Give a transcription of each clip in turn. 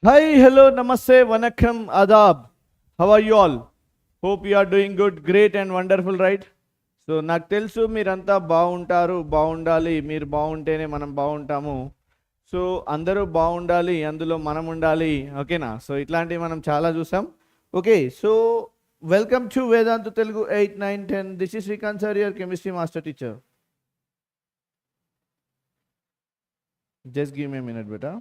Hi, hello, namaste, vanakkam, adab. How are you all? Hope you are doing good, great and wonderful, right? So నాకు తెలుసు మీరంతా బాగుంటారు, బాగుండాలి, మీరు బాగుంటేనే మనం బాగుంటాము. సో అందరూ బాగుండాలి, అందులో మనం ఉండాలి, ఓకేనా? సో ఇట్లాంటివి మనం చాలా చూసాం. Okay, so welcome to Vedanta Telugu 8, 9, 10. This is Srikanth sir, your chemistry master teacher. Just give me a minute, beta.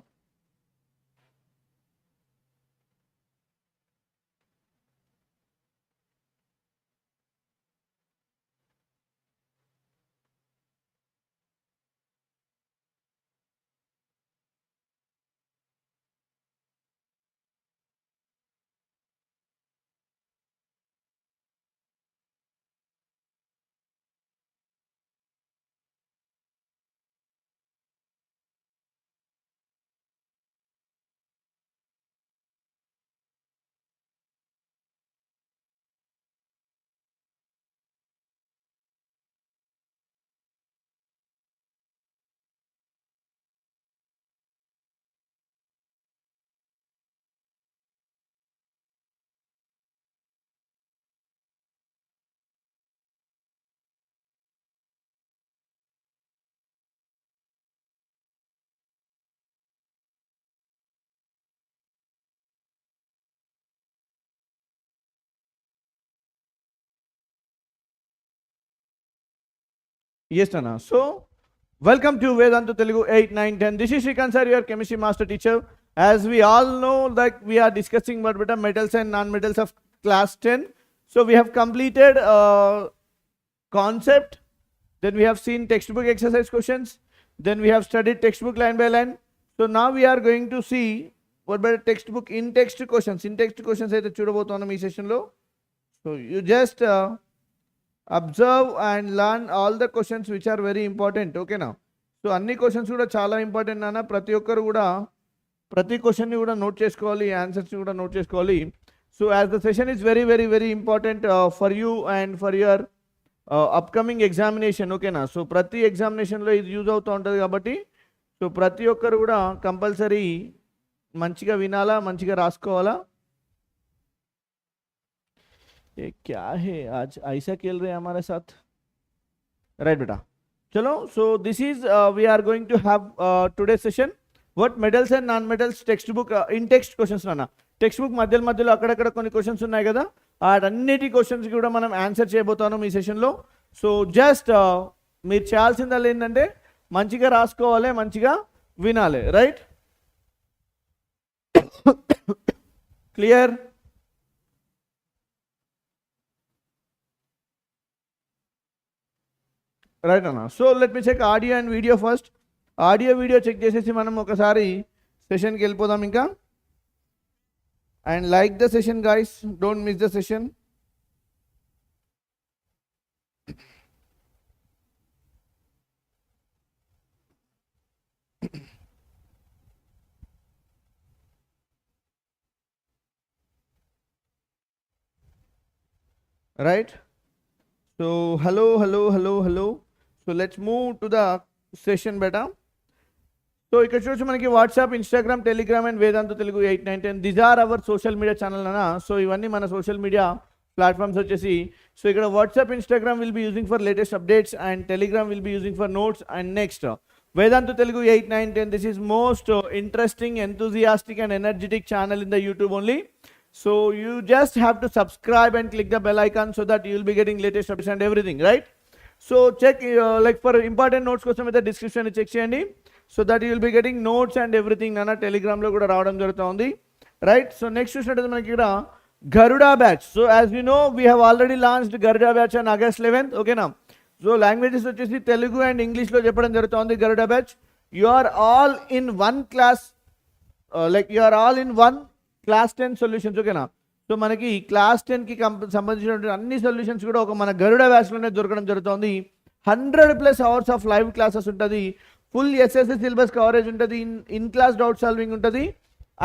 Yes, Nana. So, welcome to Vedanta Telugu 8, 9, 10. This is Shrikant sir, your chemistry master teacher. As we all know, like we are discussing about beta metals and non-metals of class 10. So, we have completed concept. Then we have seen textbook exercise questions. Then we have studied textbook line by line. So, now we are going to see what about textbook in text questions. In text questions అయితే చూడబోతున్నాం ఈ సెషన్లో. So, you just observe and learn all the questions which are very important. ఓకేనా? So అన్ని questions కూడా చాలా important నాన్న. ప్రతి ఒక్కరు కూడా ప్రతి క్వశ్చన్ని కూడా నోట్ చేసుకోవాలి, ఆన్సర్స్ని కూడా నోట్ చేసుకోవాలి. So as the session is very very very important for you and for your upcoming examination. ఓకేనా? సో ప్రతి ఎగ్జామినేషన్లో ఇది యూజ్ అవుతూ ఉంటుంది కాబట్టి సో ప్రతి ఒక్కరు కూడా కంపల్సరీ మంచిగా వినాలా, మంచిగా రాసుకోవాలా. ये क्या है आज ऐसा खेल रहे हैं हमारे साथ, राइट बेटा? चलो, so this is we are going to have today session what metals and non metals text book in text questions నాన్న. టెక్స్ట్ బుక్ మధ్యలో అక్కడక్కడ కొన్ని క్వశ్చన్స్ ఉన్నాయి కదా, వాటన్నిటి క్వశ్చన్స్ కూడా మనం ఆన్సర్ చేయబోతున్నాం ఈ సెషన్లో. సో జస్ట్ మీరు చేయాల్సిందల్లా ఏంటంటే మంచిగా రాసుకోవాలి, మంచిగా వినాలి, రైట్? క్లియర్? రైట్ అన్న. So let me check audio and video first. Audio video check చేసేసి మనం ఒకసారి సెషన్కి వెళ్ళిపోదాం ఇంకా. And like the session guys, don't miss the session. Right? So hello. So let's move to the session బేటా. So ఇక్కడ చూసి మనకి WhatsApp, Instagram, Telegram and Vedantu Telugu 8, 9, 10 these are our social media channel అన్న. సో ఇవన్నీ మన సోషల్ మీడియా ప్లాట్ఫామ్స్ వచ్చేసి. So ఇక్కడ WhatsApp, Instagram will be using for latest updates and Telegram will be using for notes. And next Vedanta Telugu 8, 9, 10 this is most interesting, enthusiastic and energetic channel in the YouTube only. So you just have to subscribe and click the bell icon so that you will be getting latest updates and everything, right? So check like for important notes కోసం అయితే description check చేయండి. So that you will be getting notes and everything నాన్న. టెలిగ్రామ్లో కూడా రావడం జరుగుతుంది, right? So next చూసినట్టయితే మనకి ఇక్కడ Garuda batch. So as you no we have already launched Garuda batch on August 11th. ఓకేనా? సో లాంగ్వేజెస్ వచ్చేసి తెలుగు అండ్ ఇంగ్లీష్లో చెప్పడం జరుగుతుంది Garuda batch. You are all in one class, like you are all in one class 10 solutions. ఓకేనా? So మనకి class 10కి సంబంధించినటువంటి అన్ని సొల్యూషన్స్ కూడా ఒక మన గరుడ బ్యాచ్లోనే దొరకడం జరుగుతుంది. 100+ అవర్స్ ఆఫ్ లైవ్ క్లాసెస్ ఉంటుంది, ఫుల్ ఎస్ఎస్సి సిలబస్ కవరేజ్ ఉంటుంది, ఇన్ క్లాస్ డౌట్ సాల్వింగ్ ఉంటుంది.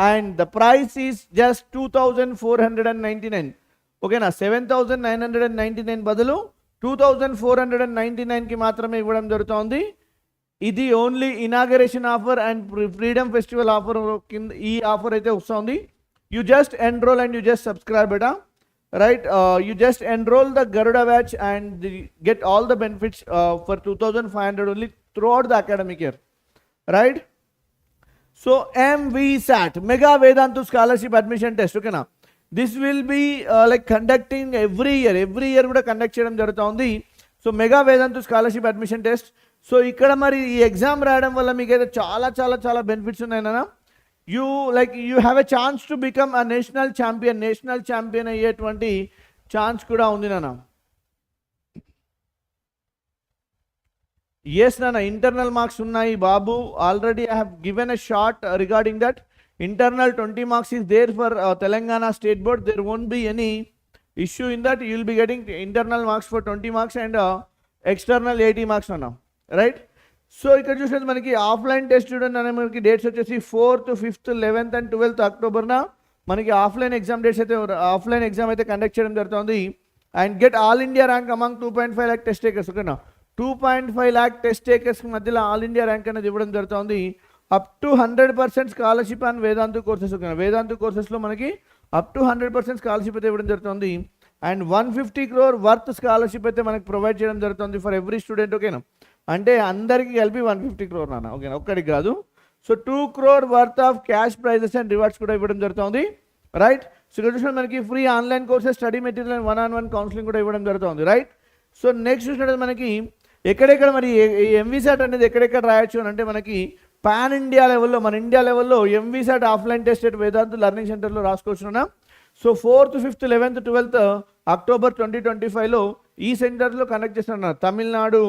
And the price is just 2499. ఓకేనా? 7999 బదులు 2499కి మాత్రమే ఇవ్వడం జరుగుతుంది. ఇది only inauguration offer and freedom festival offer కింద ఈ ఆఫర్ అయితే వస్తుంది. You just enrol and you just subscribe beta, right. You just enrol the Garuda batch and get all the benefits for 2500 only through out the academic year, right. So MVSAT mega Vedantu scholarship admission test, ఓకేనా. This will be like conducting every year కూడా conduct చేయడం జరుగుతుంది. So mega Vedantu scholarship admission test. So ఇక్కడ మరి ఈ exam రాయడం వల్ల మీకు అయితే చాలా చాలా చాలా బెనిఫిట్స్ ఉన్నాయి నాన్న. You have a chance to become a national champion అయ్యేటువంటి ఛాన్స్ కూడా ఉంది నాన్న. ఎస్ నాన్న, ఇంటర్నల్ మార్క్స్ ఉన్నాయి బాబు. Already I have given a short regarding that. Internal 20 marks is there for Telangana State Board. There won't be any issue in that. You will be getting internal marks for 20 marks and external 80 marks now, right. So ఇక్కడ చూసినది మనకి offline test చూడండి అనే మనకి dates వచ్చేసి 4th, 5th, 11th and 12th అక్టోబర్న మనకి offline exam dates అయితే ఆఫ్లైన్ ఎగ్జామ్ అయితే కండక్ట్ చేయడం జరుగుతుంది. And get all India rank among 2.5 lakh test takers, ఓకేనా. 2.5 lakh టెస్ట్ టేకర్స్ మధ్యలో ఆల్ ఇండియా ర్యాంక్ అనేది ఇవ్వడం జరుగుతుంది. Up to 100% scholarship and Vedantu courses, ఓకేనా. వేదాంతు కోర్సెస్లో మనకి అప్ టు 100% స్కాలర్షిప్ అయితే ఇవ్వడం జరుగుతుంది. అండ్ 150 crore వర్త్ స్కాలర్షిప్ అయితే మనకి ప్రొవైడ్ చేయడం జరుగుతుంది ఫర్ ఎవ్రీ స్టూడెంట్, ఓకేనా. అంటే అందరికీ కలిపి 150 crore నాన్న, ఓకేనా, ఒక్కడికి కాదు. So 2 crore worth of cash prices and rewards కూడా ఇవ్వడం జరుగుతుంది, రైట్. సో ఇక్కడ చూసినట్టు మనకి free online courses, study material and 1-on-1 counselling కూడా ఇవ్వడం జరుగుతుంది, రైట్. సో నెక్స్ట్ చూసినట్టు మనకి ఎక్కడెక్కడ మరి MVSAT అనేది ఎక్కడెక్కడ రాయొచ్చు అని అంటే మనకి పాన్ ఇండియా లెవెల్లో, మన ఇండియా లెవెల్లో MVSAT offline test at Vedantu learning సెంటర్లో రాసుకోవచ్చున్నా. So 4th, 5th, 11th, 12th October 2025లో ఈ సెంటర్లో కండక్ట్ చేస్తున్నారు. Tamil Nadu,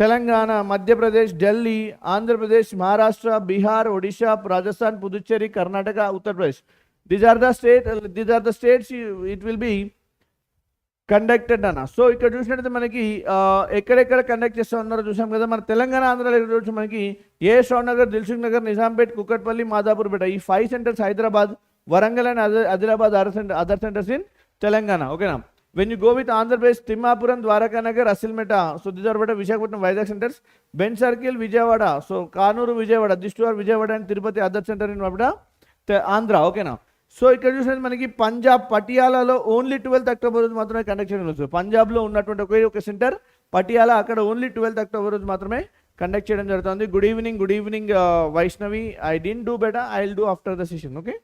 Telangana, Madhya Pradesh, Delhi, Andhra Pradesh, Maharashtra, Bihar, Odisha, Rajasthan, Puducherry, Karnataka, Uttar Pradesh. These are the states it will be conducted అన్న. సో ఇక్కడ చూసినట్టయితే మనకి ఎక్కడెక్కడ కండక్ట్ చేస్తూ ఉన్నారో చూసాం కదా. మన తెలంగాణ, ఆంధ్రాలో చూసి మనకి షాద్ నగర్, దిల్సుఖ్ నగర్, నిజాంపేట్, కుక్కట్పల్లి, మాదాపూర్ పేట, ఈ 5 centres Hyderabad, Warangal and Adilabad other centres in Telangana, ఓకేనా. When you go with Andhra Pradesh, Thimmapuram, Dwaraka Nagar, అసిల్మెట, so these are బేట Visakhapatnam, Vizag centres. Bench circle, Vijayawada, so Kanuru, Vijayawada, this two are Vijayawada and Tirupati other centre in Andhra, ఓకేనా. సో ఇక్కడ చూసినది మనకి పంజాబ్ పటియాలాలో ఓన్లీ 12th అక్టోబర్ రోజు మాత్రమే కండక్ట్ చేయడం జరుగుతుంది. పంజాబ్లో ఉన్నటువంటి ఒక సెంటర్ పటియాలా, అక్కడ ఓన్లీ 12th అక్టోబర్ రోజు మాత్రమే కండక్ట్ చేయడం జరుగుతుంది. Good evening Vaishnavi. I didn't do better, I will do after the session, okay,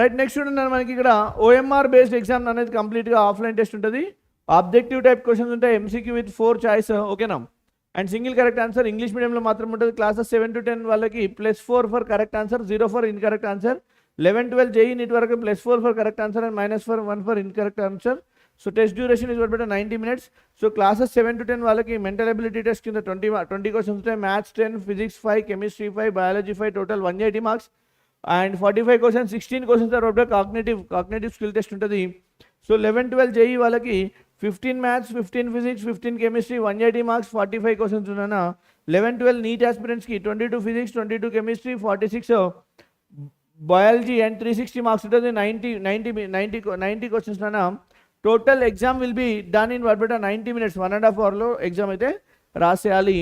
right. Next చూడండి మనకి ఇక్కడ OMR బేస్డ్ ఎగ్జామ్ అనేది కంప్లీట్గా ఆఫ్లైన్ టెస్ట్ ఉంటుంది. ఆబ్జెక్టివ్ టైప్ క్వశ్చన్స్ ఉంటాయి, MCQ విత్ 4 చాయిస్, ఓకేనా. And single correct answer. English మీడియంలో మాత్రం ఉంటుంది. క్లాసెస్ 7 to 10 వాళ్ళకి +4 for correct answer, 0 for incorrect answer. 11-12 JEE NEET వరకు +4 for correct answer and -1 for incorrect answer. So test duration is 90 minutes. So classes 7 to 10 వాళ్ళకి mental ability test కింద 20 questions ఉంటాయి. Maths 10, Physics 5, Chemistry 5, Biology 5, total 180 marks. And 45 questions, 16 questions are about cognitive skill test ఉంటుంది. So 11-12 JEE వాళ్ళకి 15 Maths, 15 Physics, 15 Chemistry, 180 marks, 45 questions ఉన్నాయన్న. 11-12 NEET aspirants కి 22 Physics, 22 Chemistry, 46 biology and 360 marks ఉంటుంది. 90 questions అన్న. Total exam will be done in 90 minutes, 1.5 hourలో exam అయితే రాసేయాలి,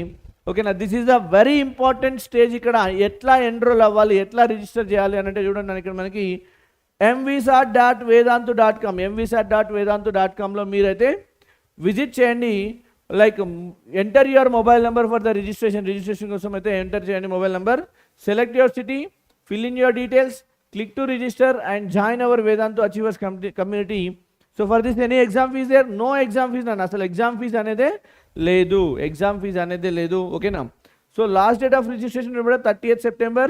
ఓకేనా. This is the very important stage. ఇక్కడ ఎట్లా ఎన్రోల్ అవ్వాలి, ఎట్లా రిజిస్టర్ చేయాలి అని అంటే చూడండి, ఇక్కడ మనకి MVSAT.vedantu.comలో మీరైతే విజిట్ చేయండి. Like enter your mobile number for the registration కోసం అయితే ఎంటర్ చేయండి mobile number. Select your city, fill in your details, click to register and join our Vedantu Achievers community. So for this any exam fees there? No exam fees nana. Asal exam fees anede ledu, okay na. So last date of registration 30th September.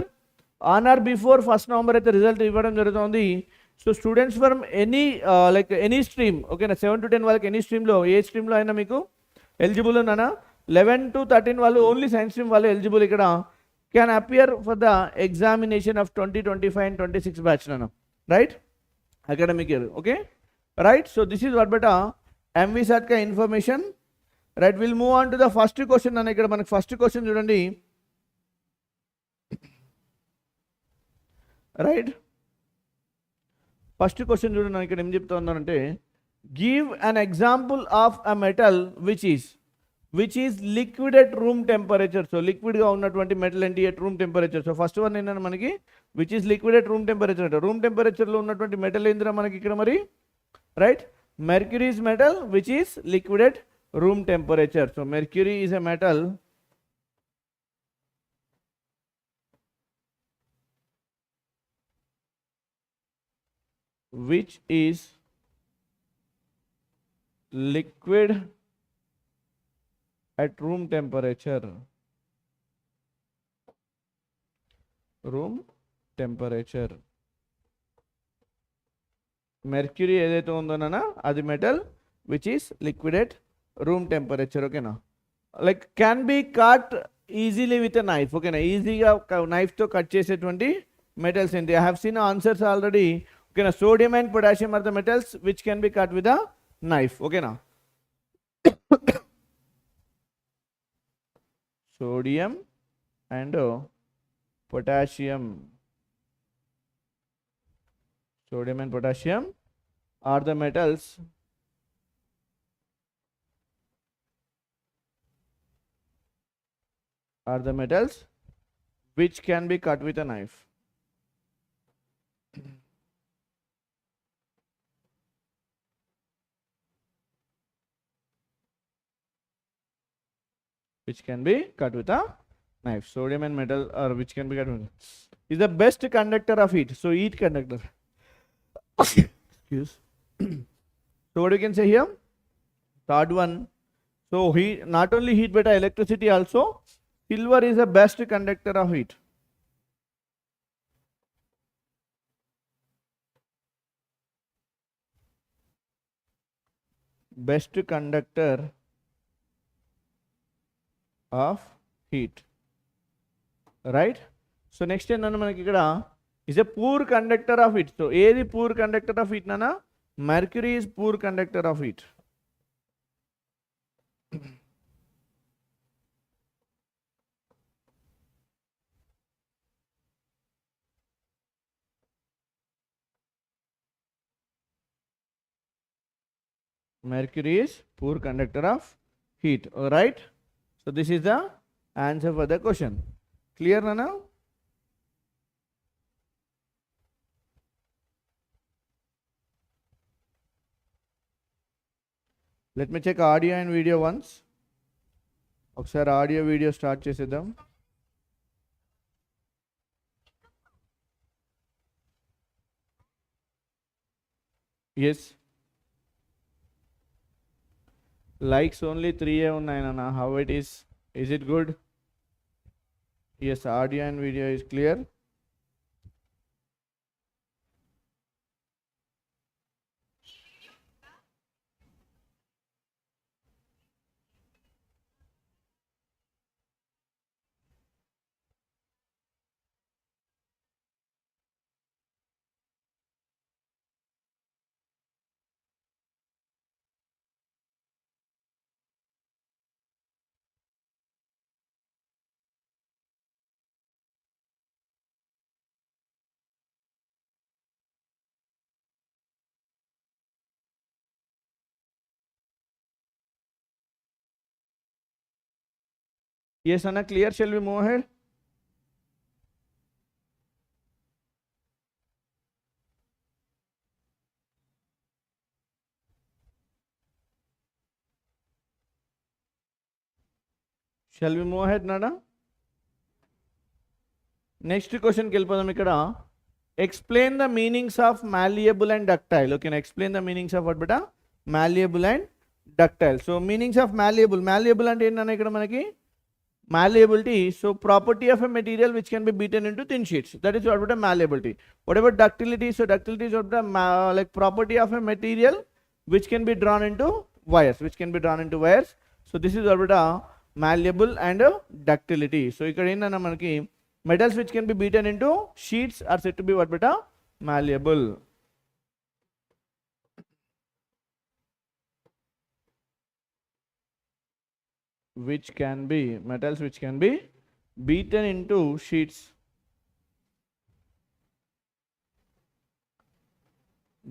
On or before 1st November అయితే result ఇవ్వడం జరుగుతుంది. So students from any stream, okay నా. 7 to 10 వాళ్ళకి any స్ట్రీమ్లో, ఏ స్ట్రీమ్లో అయినా మీకు eligible ఉన్నానా. 11 to 13 వాళ్ళు only science stream వాళ్ళు ఎలిజిబుల్ ఇక్కడ. can appear for the examination of 2025 and 26 batch nana, right, academic year, okay, right. So this is what beta MVSAT ka information, right. We'll move on to the first question nana. Ikkada manaku first question chudandi, right. First question chudandi ikkada em chepta unnarante, give an example of a metal which is which is liquid at room temperature. So లిక్విడ్గా ఉన్నటువంటి metal ఏంటి at room temperature. So first one ఏంటంటే మనకి which is liquid at room temperature అంటే room టెంపరేచర్లో ఉన్నటువంటి metal ఏందిరా మనకి ఇక్కడ మరి, right? Mercury is metal which is liquid at room temperature. So mercury is a metal which is liquid at room temperature. Room temperature. Mercury ఏదైతే ఉందో నాన్న అది metal which is liquid at room temperature. Okay na, like can be cut easily with a knife. Okay na, ఈజీగా knife తో cut చేసేటువంటి metals ఏంటి? I have seen answers already. Okay na, sodium and potassium are the metals which can be cut with a knife. Okay na, sodium and potassium. Sodium and potassium are the metals which can be cut with a knife. Which can be cut with a knife. Sodium and metal or which can be cut with is the best conductor of heat. So heat conductor. Excuse. So what you can say here? Third one. So heat, not only heat but electricity also. Silver is the best conductor of heat. Best conductor of heat. Right? So next ఏంటన్నా మనకి ఇక్కడ is a poor conductor of heat. So ఏది poor conductor of heat నానా? Mercury is poor conductor of heat. Mercury is poor conductor of heat. All right. So this is the answer for the question. Clear now? Let me check audio and video once. ఒకసారి audio video start చేసేద్దాం. Yes. Likes only 3 ఉన్నాయి నాన్న. How it is? Is it good? Yes, audio and video is clear. Yes, Anna, clear. Shall we move ahead? Shall we move ahead, Nada? Next question కి వెళ్ళిపోదాం. ఇక్కడ explain the meanings of malleable and ductile. Okay, now explain the meanings of what beta? Malleable and ductile. So meanings of malleable. Malleable అంటే ఏంటన్నా ఇక్కడ మనకి malleability. So property of a material which can be beaten into thin sheets. That is what beta malleability. What about ductility? So ductility is what beta like property of a material which can be drawn into wires. Which can be drawn into wires. So this is what beta malleable and ductility. So ఇక్కడ ఏంటన్నా మనకి metals which can be beaten into sheets are said to be what beta? Malleable. Which can be metals which can be beaten into sheets.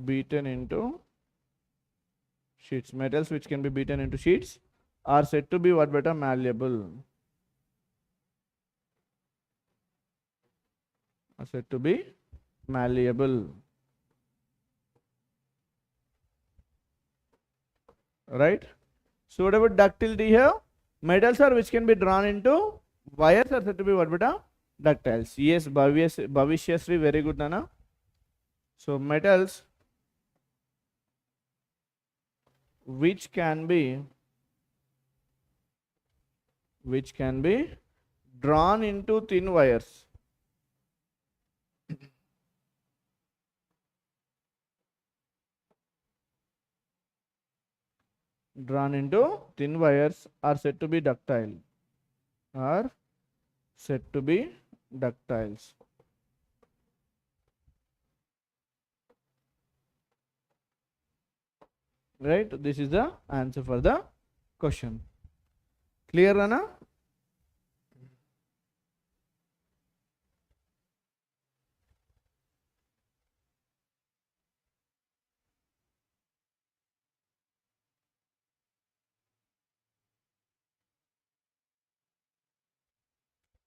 Beaten into sheets. Metals which can be beaten into sheets are said to be what beta? Malleable. Are said to be malleable. Right? So what about ductility here? Metals are which can be drawn into wires are said to be what beta? Ductiles. Yes, Bhavishya, very good, Nana. So metals which can be drawn into thin wires. Drawn into thin wires are said to be ductile. Are said to be ductiles. Right? This is the answer for the question. Clear, Rana?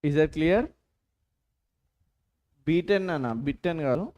Is that clear? B10 Nana, B10 కాదు.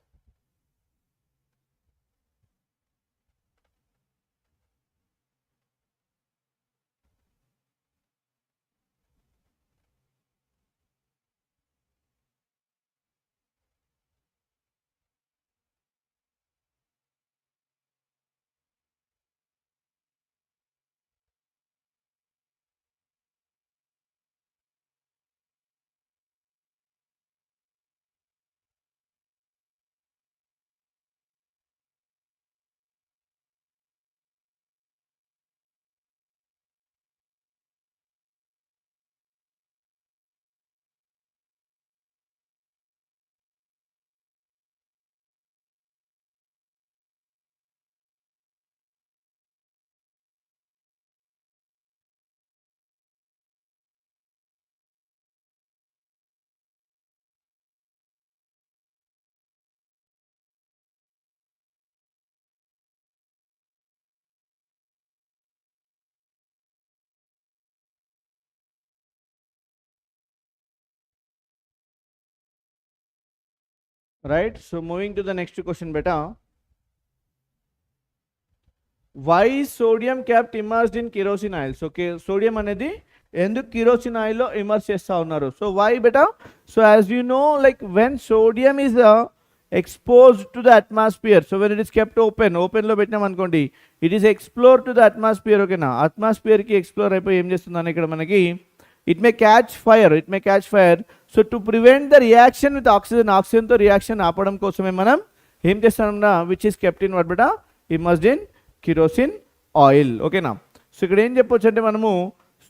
Right? So moving to the next question beta. Why is sodium kept immersed in kerosene oil? So sodium అనేది ఎందుకు kerosene oil లో immerse చేస్తా ఉన్నారు? So why బెటా? So as you know, like when sodium is exposed to the atmosphere, so when it is kept open లో పెట్టినాం అనుకోండి, it is explored to the atmosphere. ఓకేనా? అట్మాస్ఫియర్ కి ఎక్స్ప్లోర్ అయిపోయి ఏం చేస్తుందని ఇక్కడ మనకి it may catch fire. So to prevent the reaction with oxygen తో రియాక్షన్ ఆపడం కోసమే మనం ఏం చేస్తామన్నా, which is kept in what beta? Immersed in kerosene oil. ఓకేనా? సో ఇక్కడ ఏం చెప్పొచ్చు అంటే మనము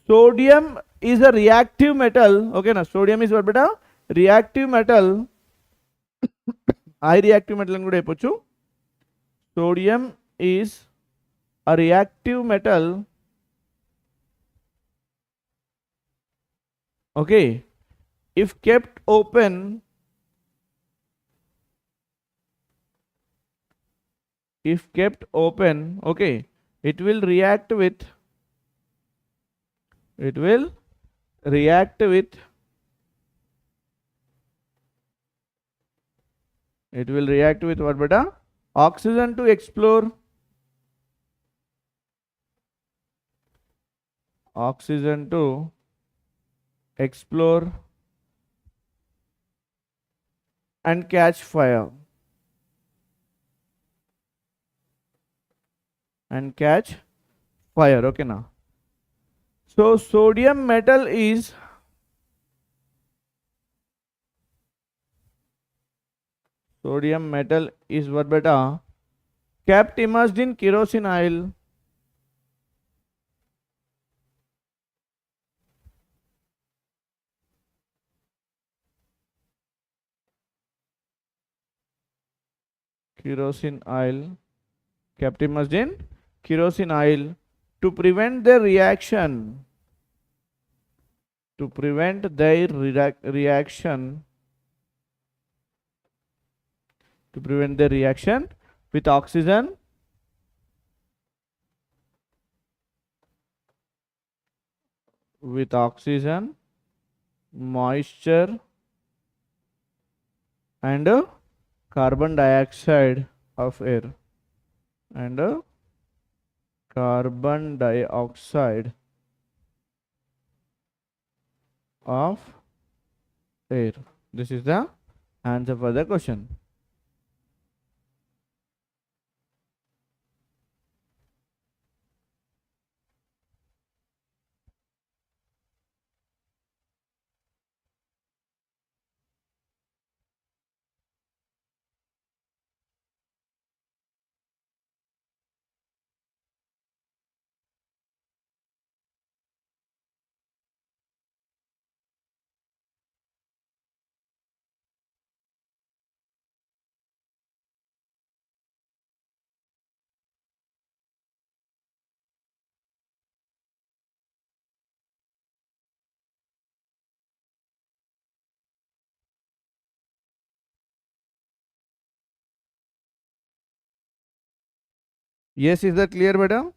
sodium is a reactive metal. ఓకేనా? సోడియం ఈజ్ వాట్ బెటా? Reactive metal. High reactive metal అని కూడా చెప్పొచ్చు. Sodium is a reactive metal. Okay, if kept open, okay, it will react with what beta? Oxygen to explore and catch fire. Okay now. So sodium metal is what beta? Kept immersed in kerosene oil. Kept immersed in kerosene oil to prevent their reaction. With oxygen with oxygen, moisture, and carbon dioxide of air, and carbon dioxide of air. This is the answer for the question. Yes, is that clear, beta?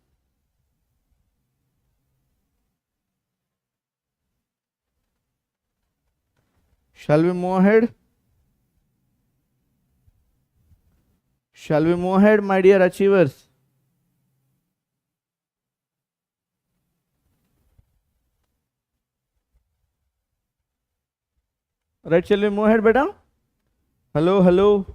Shall we move ahead? Shall we move ahead, my dear achievers? Right, shall we move ahead, beta? Hello, hello.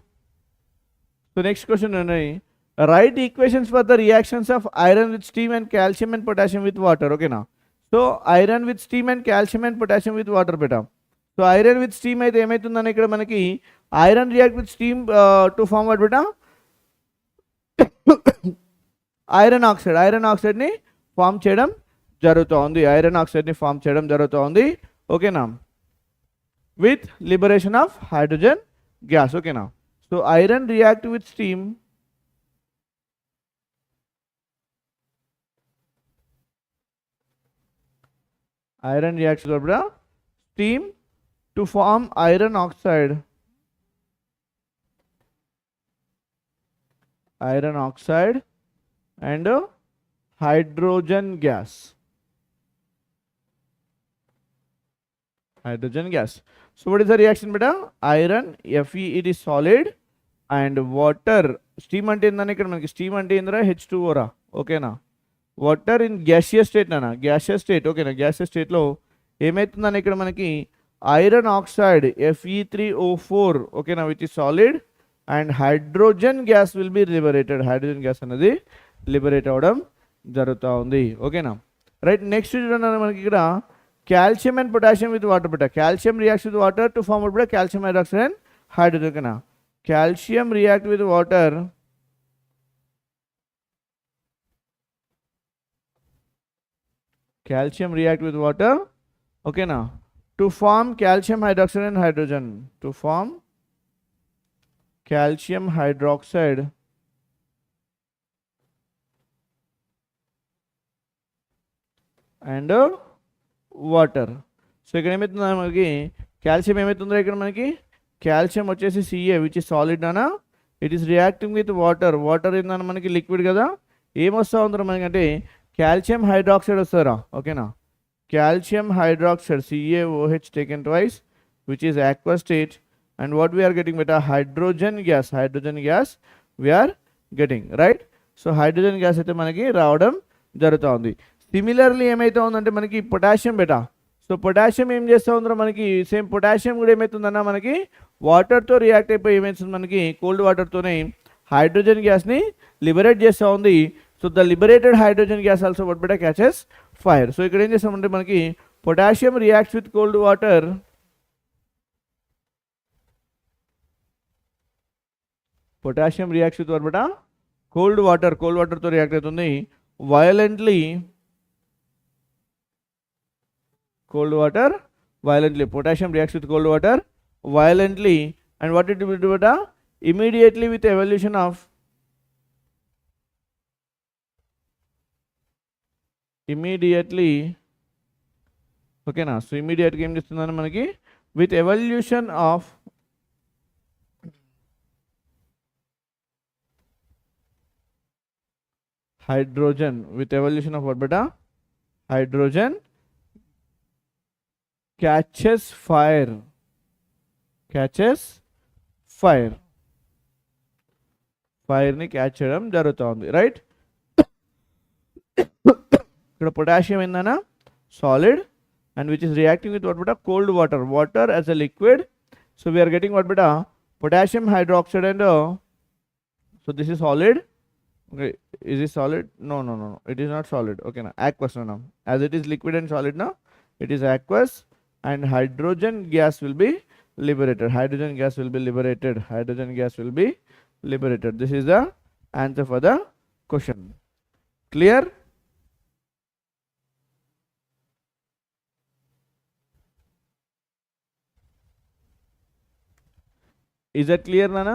So next question, Ranai. Write equations for the reactions of iron with steam and calcium and potassium with water. Okay, now. So iron with steam and calcium and potassium with water, beta. So iron with steam అయితే ఏమైతుందని ఇక్కడ మనకి iron react with steam to form what బేటా iron ఆక్సైడ్ని form చేయడం జరుగుతోంది. Iron ఆక్సైడ్ని form చేయడం జరుగుతోంది. ఓకేనా, with liberation of hydrogen gas. ఓకేనా, so iron react with steam iron reacts with steam to form iron oxide and hydrogen gas. So what is the reaction, beta? Iron Fe, it is solid, and water steam ante endana ikkada manaki steam ante endra H2O ra. Okay na, water in gaseous state నానా, gaseous state. ఓకేనా, gaseous స్టేట్లో ఏమవుతుందని ఇక్కడ మనకి iron oxide Fe3O4, ఓకేనా, which is solid, and hydrogen gas will be liberated. Hydrogen gas అనేది liberate అవ్వడం జరుగుతూ ఉంది. ఓకేనా, రైట్. నెక్స్ట్ చూడండి మనకి ఇక్కడ calcium and potassium with water బెట. Calcium reacts with water to form కూడా కాల్షియం హైడ్రాక్సైడ్ అండ్ హైడ్రోజన్. ఓకేనా, calcium react with water okay now, to form calcium hydroxide and hydrogen, to form calcium hydroxide and water. So ఇక్కడ ఏమవుతుందా మనకి calcium ఏమవుతుందో ఇక్కడ మనకి calcium వచ్చేసి Ca which is solid అనా, it is reacting with water. Water ఏందన్న మనకి liquid కదా, ఏమొస్తా ఉందో మనకంటే కాల్షియం హైడ్రాక్సైడ్ వస్తారా. ఓకేనా, calcium hydroxide CaOH taken twice, which is aqueous state, and what we are getting beta, hydrogen gas we are getting, right? So hydrogen gas అయితే మనకి రావడం జరుగుతూ ఉంది. సిమిలర్లీ ఏమైతే ఉందంటే మనకి పొటాషియం బెటా. సో పొటాషియం ఏం చేస్తూ ఉందో మనకి సేమ్ పొటాషియం కూడా ఏమవుతుందన్నా మనకి వాటర్తో రియాక్ట్ అయిపోయి ఏమవుతుంది మనకి కోల్డ్ వాటర్తోనే హైడ్రోజన్ గ్యాస్ని లిబరేట్ చేస్తూ ఉంది. So the liberated hydrogen gas also what beta catches fire. So ఇక్కడ ఏం చేస్తామంటే మనకి potassium reacts with cold water, potassium reacts with what beta cold వాటర్తో రియాక్ట్ అవుతుంది violently. Potassium reacts with cold water violently, and what it will do beta, immediately with evolution of okay na. So immediate ఏం చేస్తుందని మనకి with evolution of hydrogen, with evolution of what beta, hydrogen catches fire, catches fire, ఫైర్ని catch చేయడం జరుగుతుంది, right. ఇక్కడ potassium ఏందన్నా solid and which is reacting with what beta cold water, water as a liquid. So we are getting what beta potassium hydroxide and so this is solid. Okay, is it solid? No, no, no, no, it is not solid. Okay, now aqueous now, as it is liquid and solid now, it is aqueous and hydrogen gas will be liberated, hydrogen gas will be liberated, hydrogen gas will be liberated. This is the answer for the question. Clear? Is that clear, Nana?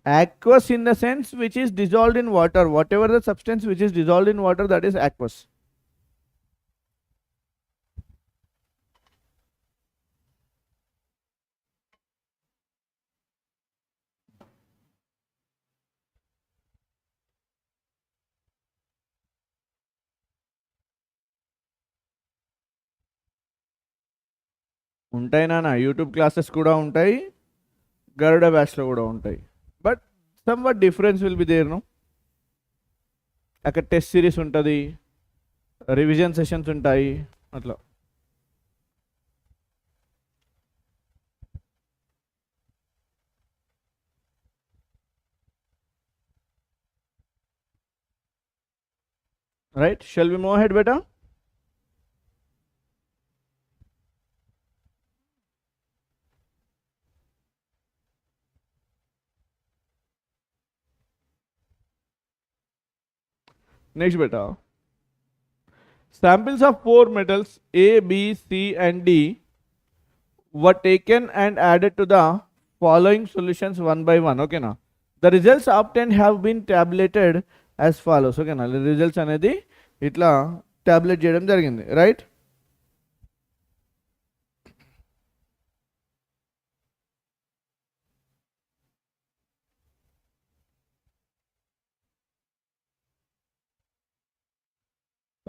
Aqueous in the sense which is dissolved in water, whatever the substance which is dissolved in water, that is aqueous. ఉంటాయి నాన్న, YouTube classes కూడా ఉంటాయి, గరుడ బ్యాచ్లో కూడా ఉంటాయి, but some what difference will be there. No, అక్కడ test series ఉంటుంది, revision sessions ఉంటాయి, అట్లా. Right, shall we move ahead బేటా? Next beta, samples of 4 metals A, B, C and D were taken and added to the following solutions one by one. Okay na, the results obtained have been tabulated as follows. Okay na, the results అనేది ఇట్లా tablet చేయడం జరిగింది, right.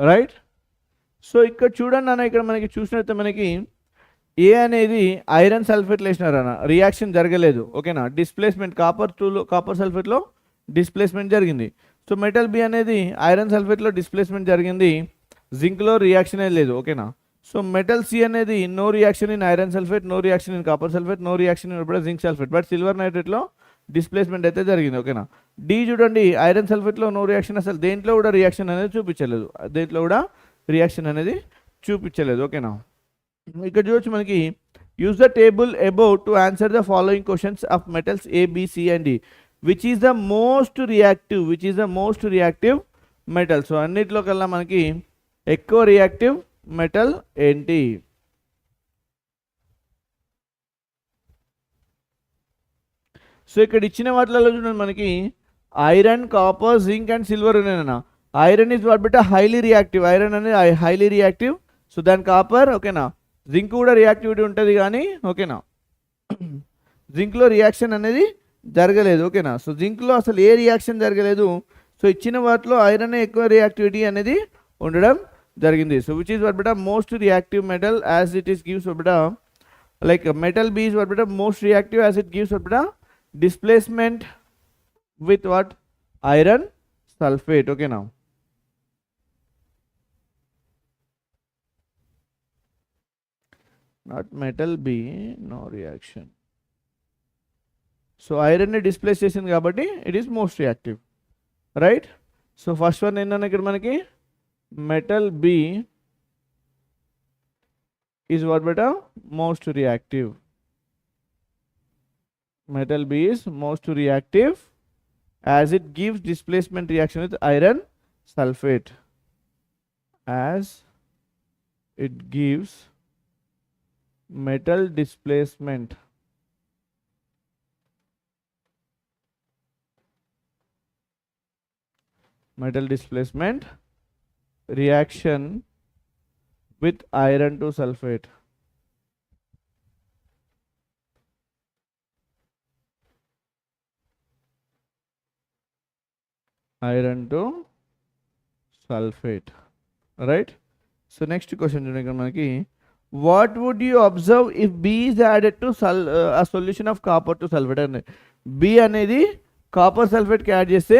Right, so ఇక్కడ చూడండి అన్న, ఇక్కడ మనకి చూసినట్టు మనకి ఏ అనేది ఐరన్ సల్ఫేట్లో వేసినారన్న, రియాక్షన్ జరగలేదు. ఓకేనా, డిస్ప్లేస్మెంట్ కాపర్ సల్ఫేట్లో డిస్ప్లేస్మెంట్ జరిగింది. సో మెటల్ బి అనేది ఐరన్ సల్ఫేట్లో డిస్ప్లేస్మెంట్ జరిగింది, జింక్లో రియాక్షన్ అనేది లేదు. ఓకేనా, సో మెటల్ సి అనేది no reaction in iron sulphate, no reaction in copper sulphate, no reaction in zinc sulphate, but silver నైట్రేట్లో డిస్ప్లేస్మెంట్ అయితే జరిగింది. ఓకేనా, డి చూడండి, ఐరన్ సల్ఫేట్లో నో రియాక్షన్, అసలు దేంట్లో కూడా రియాక్షన్ అనేది చూపించలేదు, దేంట్లో కూడా రియాక్షన్ అనేది చూపించలేదు. ఓకేనా, ఇక్కడ చూడొచ్చు మనకి, use the table above to answer the following questions of metals A, B, C and D. Which is the most reactive metal. So అన్నిట్లో కల్లా మనకి ఎక్కువ రియాక్టివ్ మెటల్ ఏంటి? సో ఇక్కడ ఇచ్చిన వాటిలలో చూడండి మనకి iron, copper, zinc and silver ఉన్నాయన్న. ఐరన్ ఈజ్ వాట్ బెటర్ హైలీ రియాక్టివ్, ఐరన్ అనేది హైలీ రియాక్టివ్. సో దాని కాపర్, ఓకేనా, జింక్ కూడా రియాక్టివిటీ ఉంటుంది కానీ, ఓకేనా, జింక్లో రియాక్షన్ అనేది జరగలేదు. ఓకేనా, సో జింక్లో అసలు ఏ రియాక్షన్ జరగలేదు. సో ఇచ్చిన వాటిలో ఐరన్ ఎక్కువ రియాక్టివిటీ అనేది ఉండడం జరిగింది. సో విచ్ ఈజ్ వాట్ బెటర్ most reactive metal as it is gives what బెటర్, like metal B is what బెటర్ most reactive as it gives what బెటర్ displacement with what? Iron sulfate. Okay, now not metal B, no reaction. So iron ni displace చేసింది కాబట్టి it is most reactive, right? So first one ఏంటన్నా ఇక్కడ మనకి metal B is what beta most reactive. Metal B is most reactive as it gives displacement reaction with iron sulfate, as it gives metal displacement reaction with iron to sulfate. Iron to sulfate, right? So next question చూడండి ఇక్కడ మనకి, what would you observe if B is added to a solution of copper to sulfate అని. B అనేది copper సల్ఫేట్కి add చేస్తే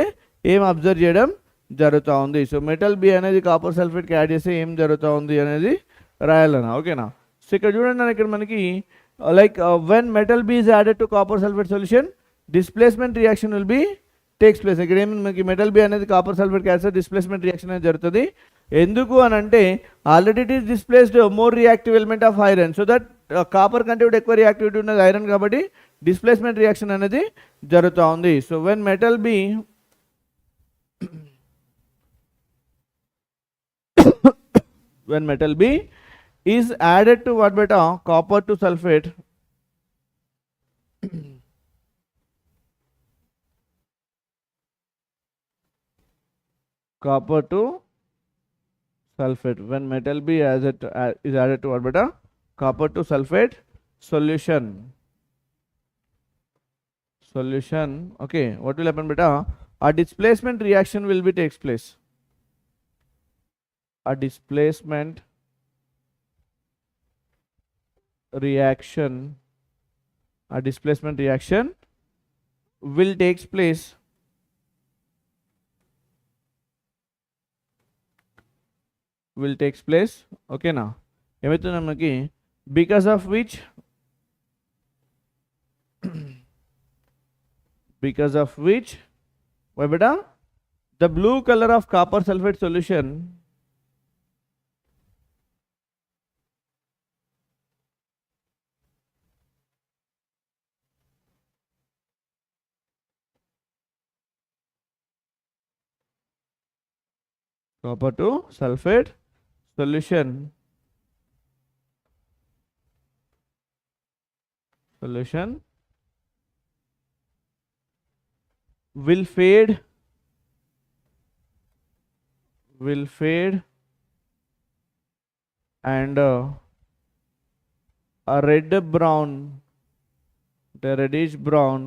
ఏం observe చేయడం జరుగుతూ ఉంది. సో మెటల్ బి అనేది కాపర్ సల్ఫేట్కి యాడ్ చేస్తే ఏం జరుగుతూ ఉంది అనేది రాయాలన్నా, ఓకేనా? సో ఇక్కడ చూడండి అన్న, ఇక్కడ మనకి like when metal B is added to copper sulphate solution displacement reaction will be takes place. ఇక్కడ ఏమి మనకి మెటల్ బి అనేది కాపర్ సల్ఫేట్ క్యాన్సర్ డిస్ప్లేస్మెంట్ రియాక్షన్ అనేది జరుగుతుంది. ఎందుకు అని అంటే already it is displaced more reactive element of iron, so that copper కంటే కూడా ఎక్కువ రియాక్టివిటీ ఉన్నది ఐరన్ కాబట్టి డిస్ప్లేస్మెంట్ రియాక్షన్ అనేది జరుగుతూ ఉంది. So when metal B when metal B is added to what beta, copper to sulfate, copper to sulfate, when metal B is added to what beta, copper to sulfate solution, okay, what will happen beta, a displacement reaction will be takes place, a displacement reaction will takes place okay na, ఏమైతుంది మనకి, because of which why beta, the blue color of copper sulfate solution copper to sulfate solution will fade and a reddish brown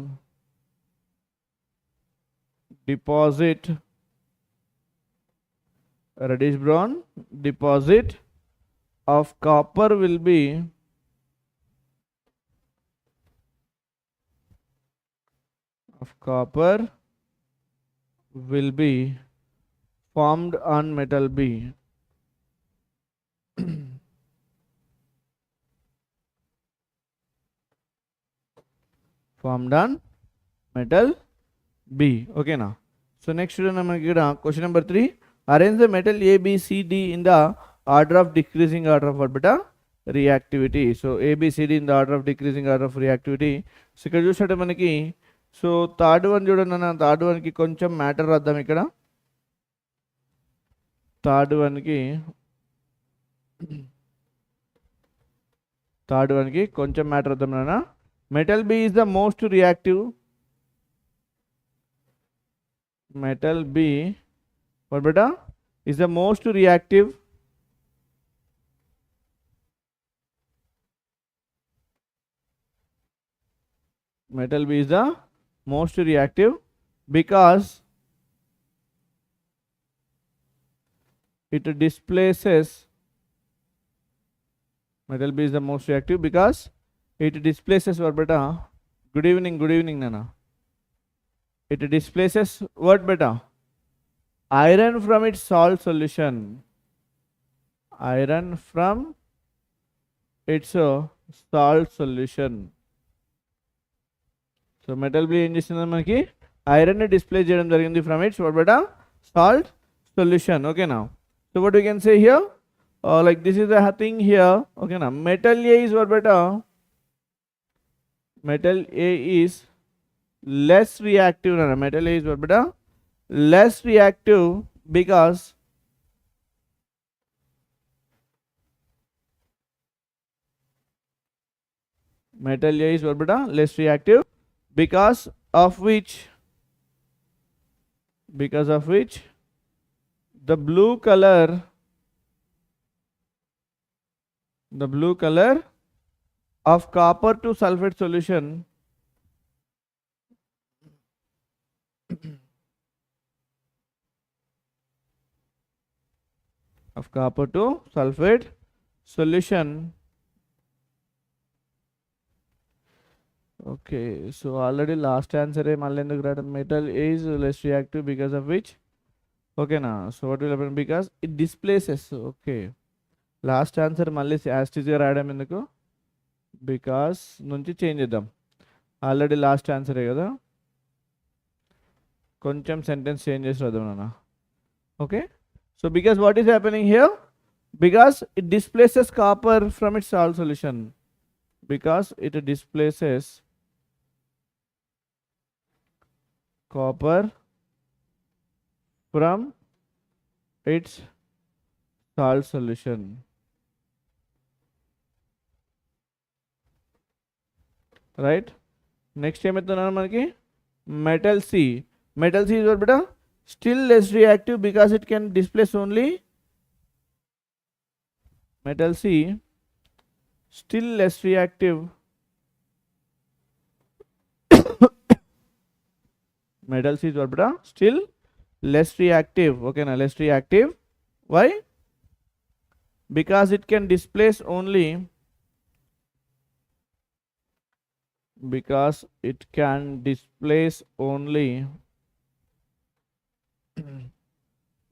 deposit of copper will be formed on metal B. formed on metal B, okay na. So next question number 3, arrange the metal A, B, C, D in the order of decreasing order of what beta, reactivity. So A, B, C, D in the order of decreasing order of reactivity. So ఇక్కడ చూసినట్టు మనకి, so third one చూడండి అన్న, third వన్కి కొంచెం matter రాద్దాం. ఇక్కడ third వన్కి కొంచెం మ్యాటర్ వద్దాం నాన్న. Metal B is the most reactive, metal B what beta is the most reactive metal B is the most reactive because it displaces, metal B is the most reactive because it displaces what beta, good evening nana, it displaces what beta, iron from its salt solution, salt solution. So metal B ఏం చేస్తుంది మనకి, iron ని displays చేయడం జరిగింది from its what beta, salt solution, okay now. So what we can say here, like this is the thing here, okay now. Metal A is what beta, metal A is less reactive, metal A is what beta, less reactive because metal A is what beta, less reactive because of which the blue color The blue color of copper to sulfate solution of copper to sulfate solution. Okay, so already last answer metal is less reactive because of which. Okay, now so what will happen? Because it displaces. Okay, last answer మళ్ళీ as it is గా రాయడం ఎందుకు? Because నుంచి change చేద్దాం. Already last ఆన్సరే కదా, కొంచెం sentence change చేసి రాద్దాం నాన్న. Okay, so because what is happening here? Because it displaces copper from it's salt solution. Because it displaces copper from its salt solution. Right? Next ఏమవుతున్నారు మనకి metal C. Metal C is what beta? Still less reactive because it can displace only. Metal C still less reactive. Metal C is what beta? Still less reactive. Okay, now less reactive. Why? Because it can displace only. Because it can displace only.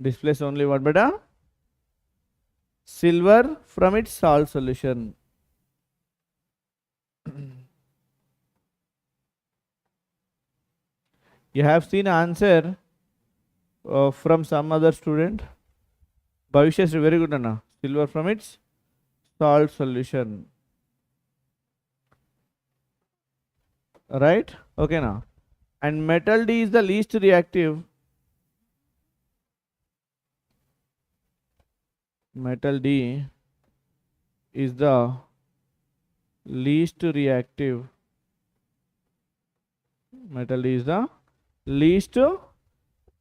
Displace only what beta? Silver from its salt solution. You have seen answer from some other student. Bhavishya is very good, Anna. Silver from its salt solution. Right? Okay, now. And metal D is the least reactive. Metal D is the least reactive. Metal D is the least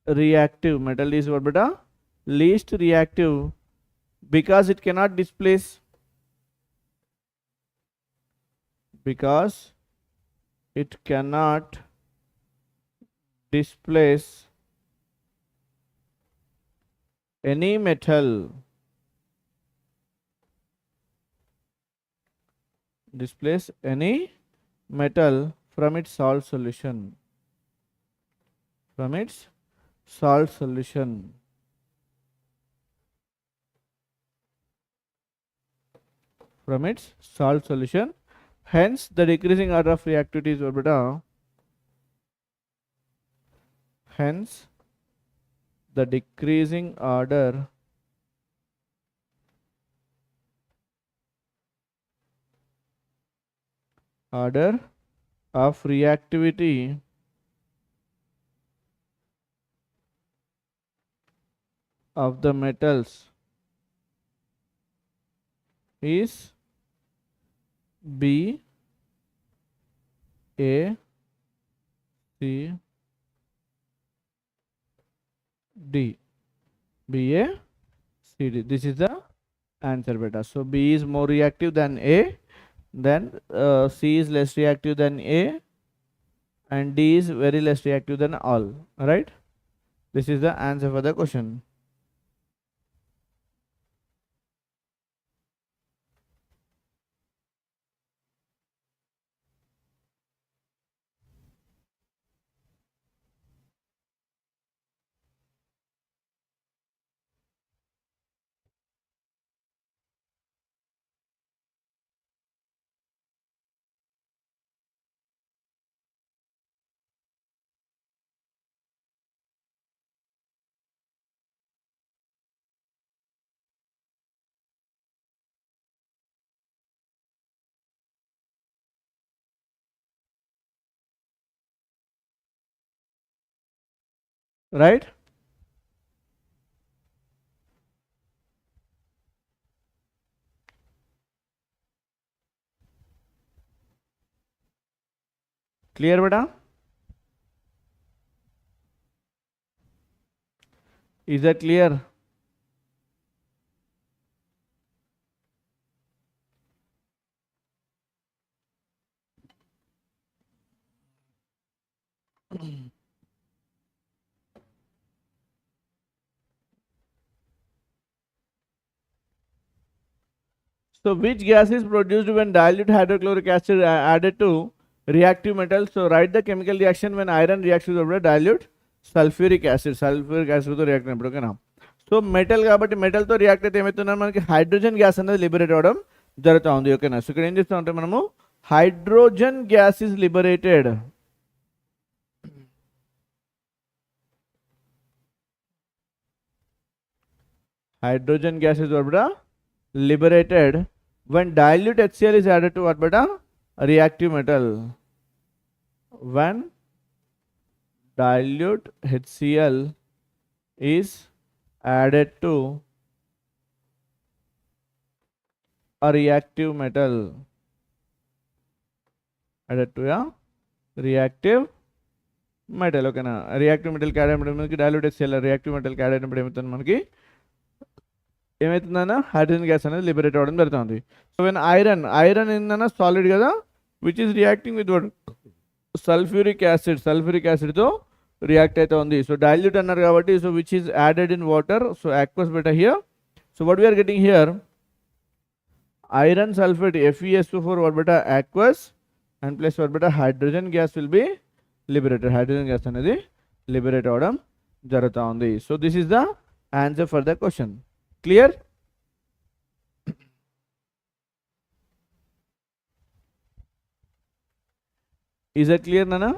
reactive. Metal D is what beta? Least reactive because it cannot displace. Because it cannot displace any metal. Displace any metal from its salt solution. From its salt solution. From its salt solution. Hence, the decreasing order of reactivity is what beta? Hence, the decreasing order of reactivity of the metals is B, A, C, D. B, A, C, D. This is the answer beta. So B is more reactive than A, then C is less reactive than A, and D is very less reactive than all. Right? This is the answer for the question. Right? Clear beta? Is that clear? So which gas is produced when dilute hydrochloric acid added to reactive metal? So write the chemical reaction when iron reacts with dilute sulfuric acid. Sulfuric acid తో react అయినప్పుడు ఓకేనా. So metal కాబట్టి మెటల్తో react అయితే ఏమవుతుందంటే మనకి hydrogen gas అనేది liberate అవ్వడం జరుగుతూ ఉంది ఓకేనా. సో ఇక్కడ ఏం చేస్తాం అంటే మనము hydrogen gas is liberated. Hydrogen gas is what beta liberated when dilute HCl is added to what beta reactive metal. When dilute HCl is added to a reactive metal, added to a reactive metal okay na. Reactive metal కి add అయినప్పుడు మనకి dilute HCl reactive metal కి add అయినప్పుడు ఏమవుతుంది మనకి ఏమవుతుందన్నా hydrogen gas అనేది liberate అవ్వడం జరుగుతుంది. సో వెన్ ఐరన్ ఏందన్నా సాలిడ్ కదా which is reacting with what sulphuric యాసిడ్తో రియాక్ట్ అయితే ఉంది. సో డైల్యూట్ అన్నారు కాబట్టి so which is added in water. So aqueous beta here. So what we are getting here iron sulfate FeSO4 what beta aqueous and plus what beta hydrogen gas will be liberated. Hydrogen gas అనేది liberate అవ్వడం జరుగుతూ ఉంది. So this is the answer for the question. Clear? Is it clear, Nana?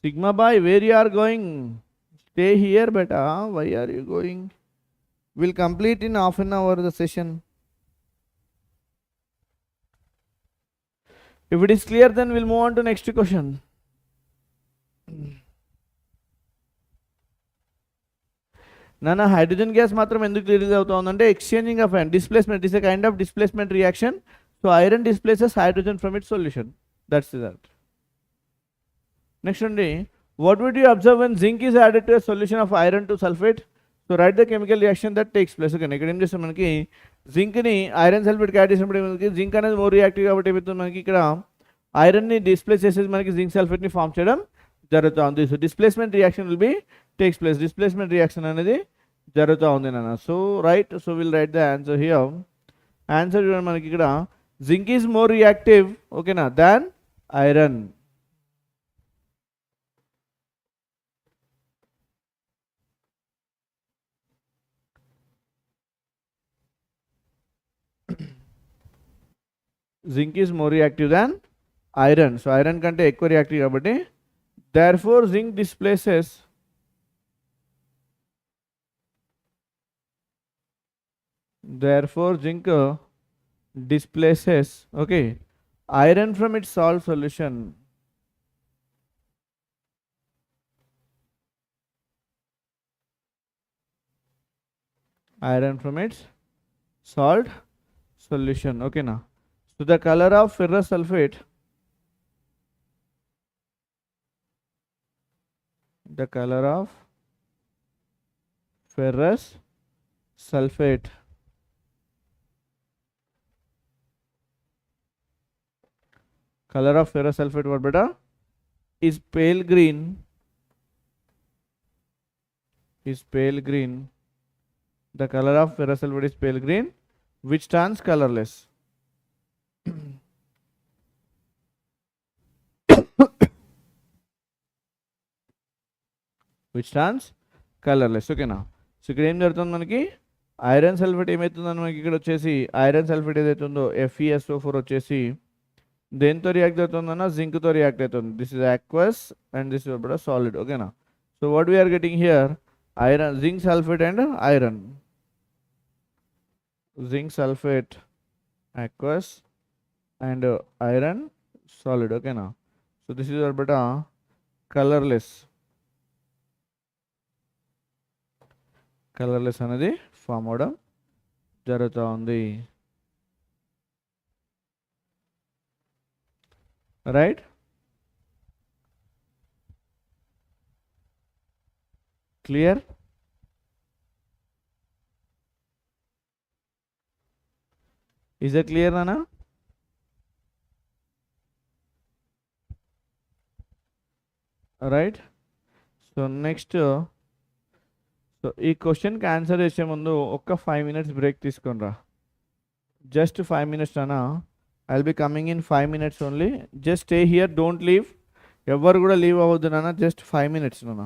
Sigma bhai, where you are going? Stay here, beta. Why are you going? We'll complete in half an hour the session. If it is clear, then we'll move on to next question. Nana, hydrogen gas matram enduku release avutha undante exchanging of ion displacement is a kind of displacement reaction. So iron displaces hydrogen from its solution. That's that. Next one, what would you observe when zinc is added to a solution of iron to sulfate? So write the chemical reaction that takes place. Okay, ఇక్కడ ఏం చేస్తాం మనకి zinc ని iron sulphate add చేసినప్పుడు మనకి zinc అనేది more reactive కాబట్టి ఏమవుతుంది మనకి ఇక్కడ ఐరన్ ని డిస్ప్లేస్ చేసేసి మనకి జింక్ సల్ఫేట్ ని ఫామ్ చేయడం జరుగుతూ ఉంది. So displacement reaction will be takes place. Displacement reaction అనేది జరుగుతూ ఉంది నాన్న. So right, so will write the answer here. Answer చూడండి మనకి ఇక్కడ జింక్ ఈజ్ మోర్ రియాక్టివ్ ఓకేనా than iron. Zinc is more reactive than iron. So iron కంటే ఎక్కువ రియాక్టివ్ కాబట్టి therefore zinc displaces okay iron from its salt solution. Iron from its salt solution okay now. So the color of ferrous sulfate, the color of ferrous sulfate what beta is pale green, the color of ferrous sulfate is pale green which turns colorless. which turns colorless ఓకేనా. So ఇక్కడ ఏం జరుగుతుంది మనకి iron sulphate ఏమవుతుందని మనకి ఇక్కడ వచ్చేసి iron sulphate ఏదైతే ఉందో FeSO4 వచ్చేసి దేంతో రియాక్ట్ అవుతుందన్న జింక్తో రియాక్ట్ అవుతుంది. This is aqueous and this is కూడా సాలిడ్ ఓకేనా. So what we're getting here iron zinc sulphate and iron. Zinc sulphate aqueous and iron solid ఓకేనా. So this is but colourless అనేది form అవడం జరుగుతూ ఉంది right. Clear. Is that clear, Nana? Alright. So next so ఈ క్వశ్చన్కి answer చేసే ముందు ఒక్క 5 minutes బ్రేక్ తీసుకొని రా. జస్ట్ 5 minutes అనా. I will be coming in 5 minutes only. Just stay here, don't leave. ఎవరు కూడా లీవ్ అవ్వద్దు నాన్న. జస్ట్ 5 minutes నాన్న.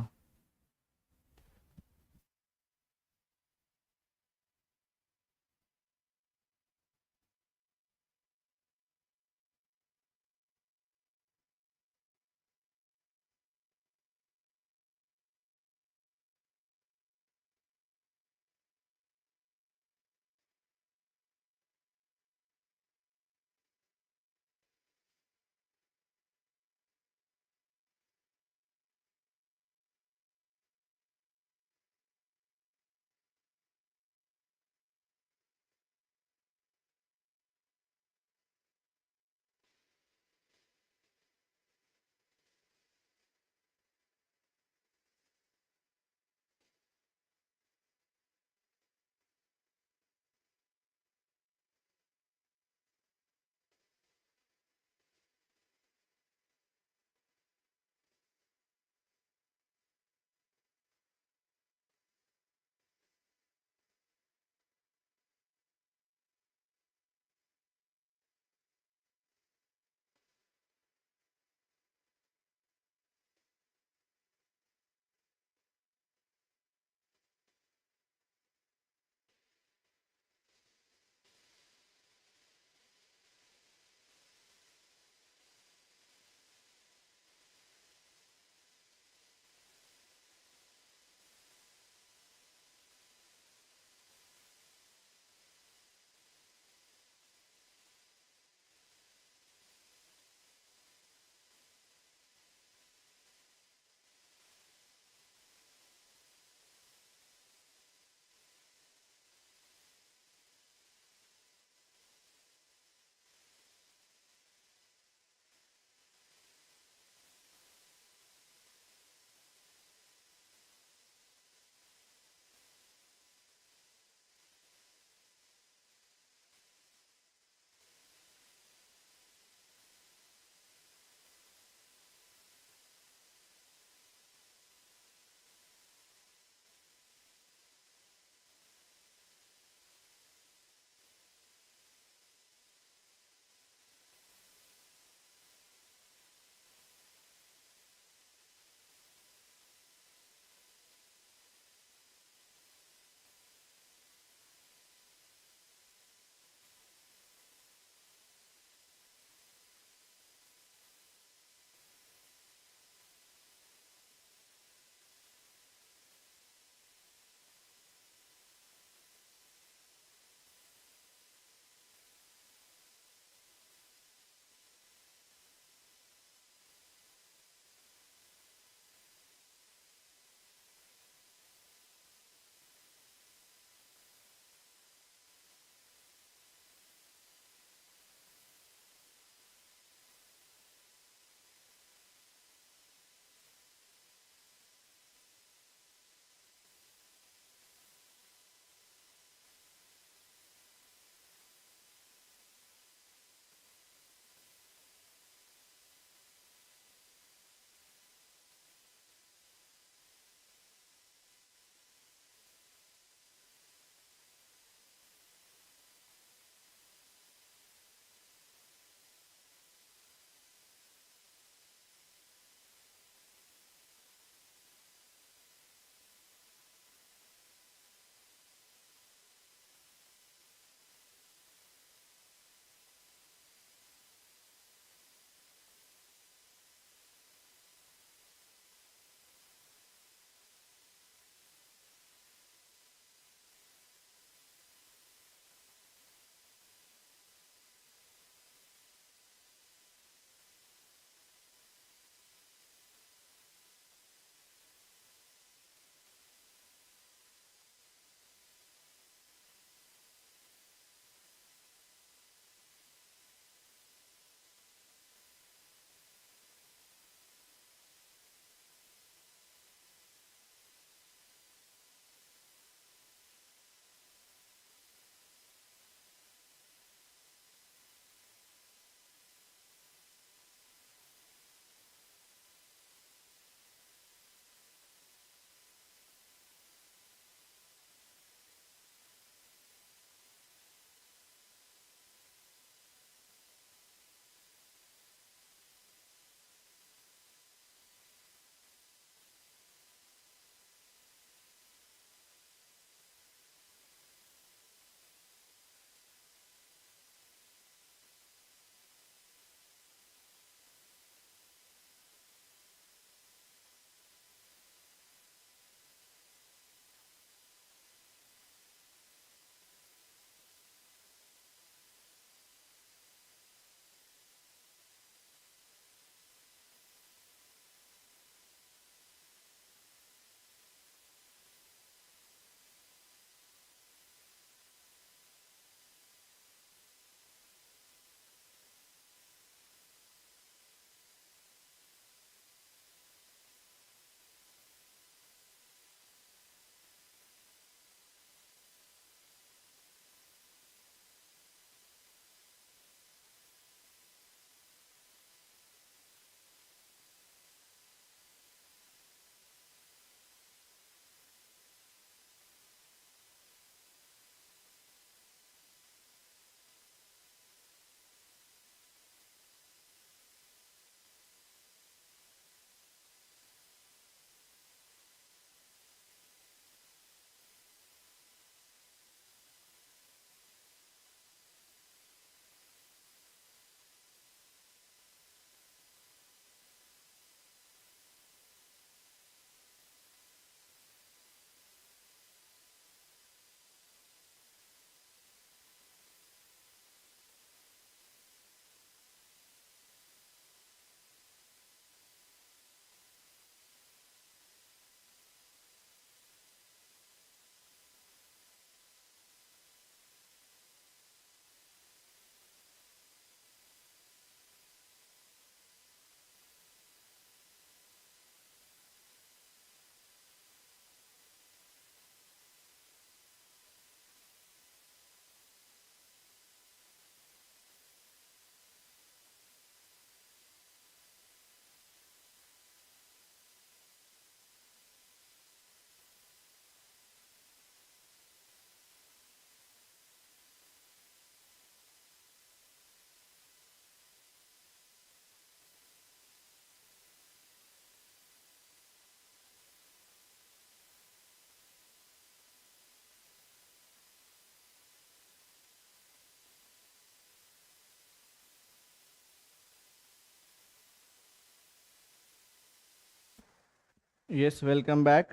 Yes, welcome back.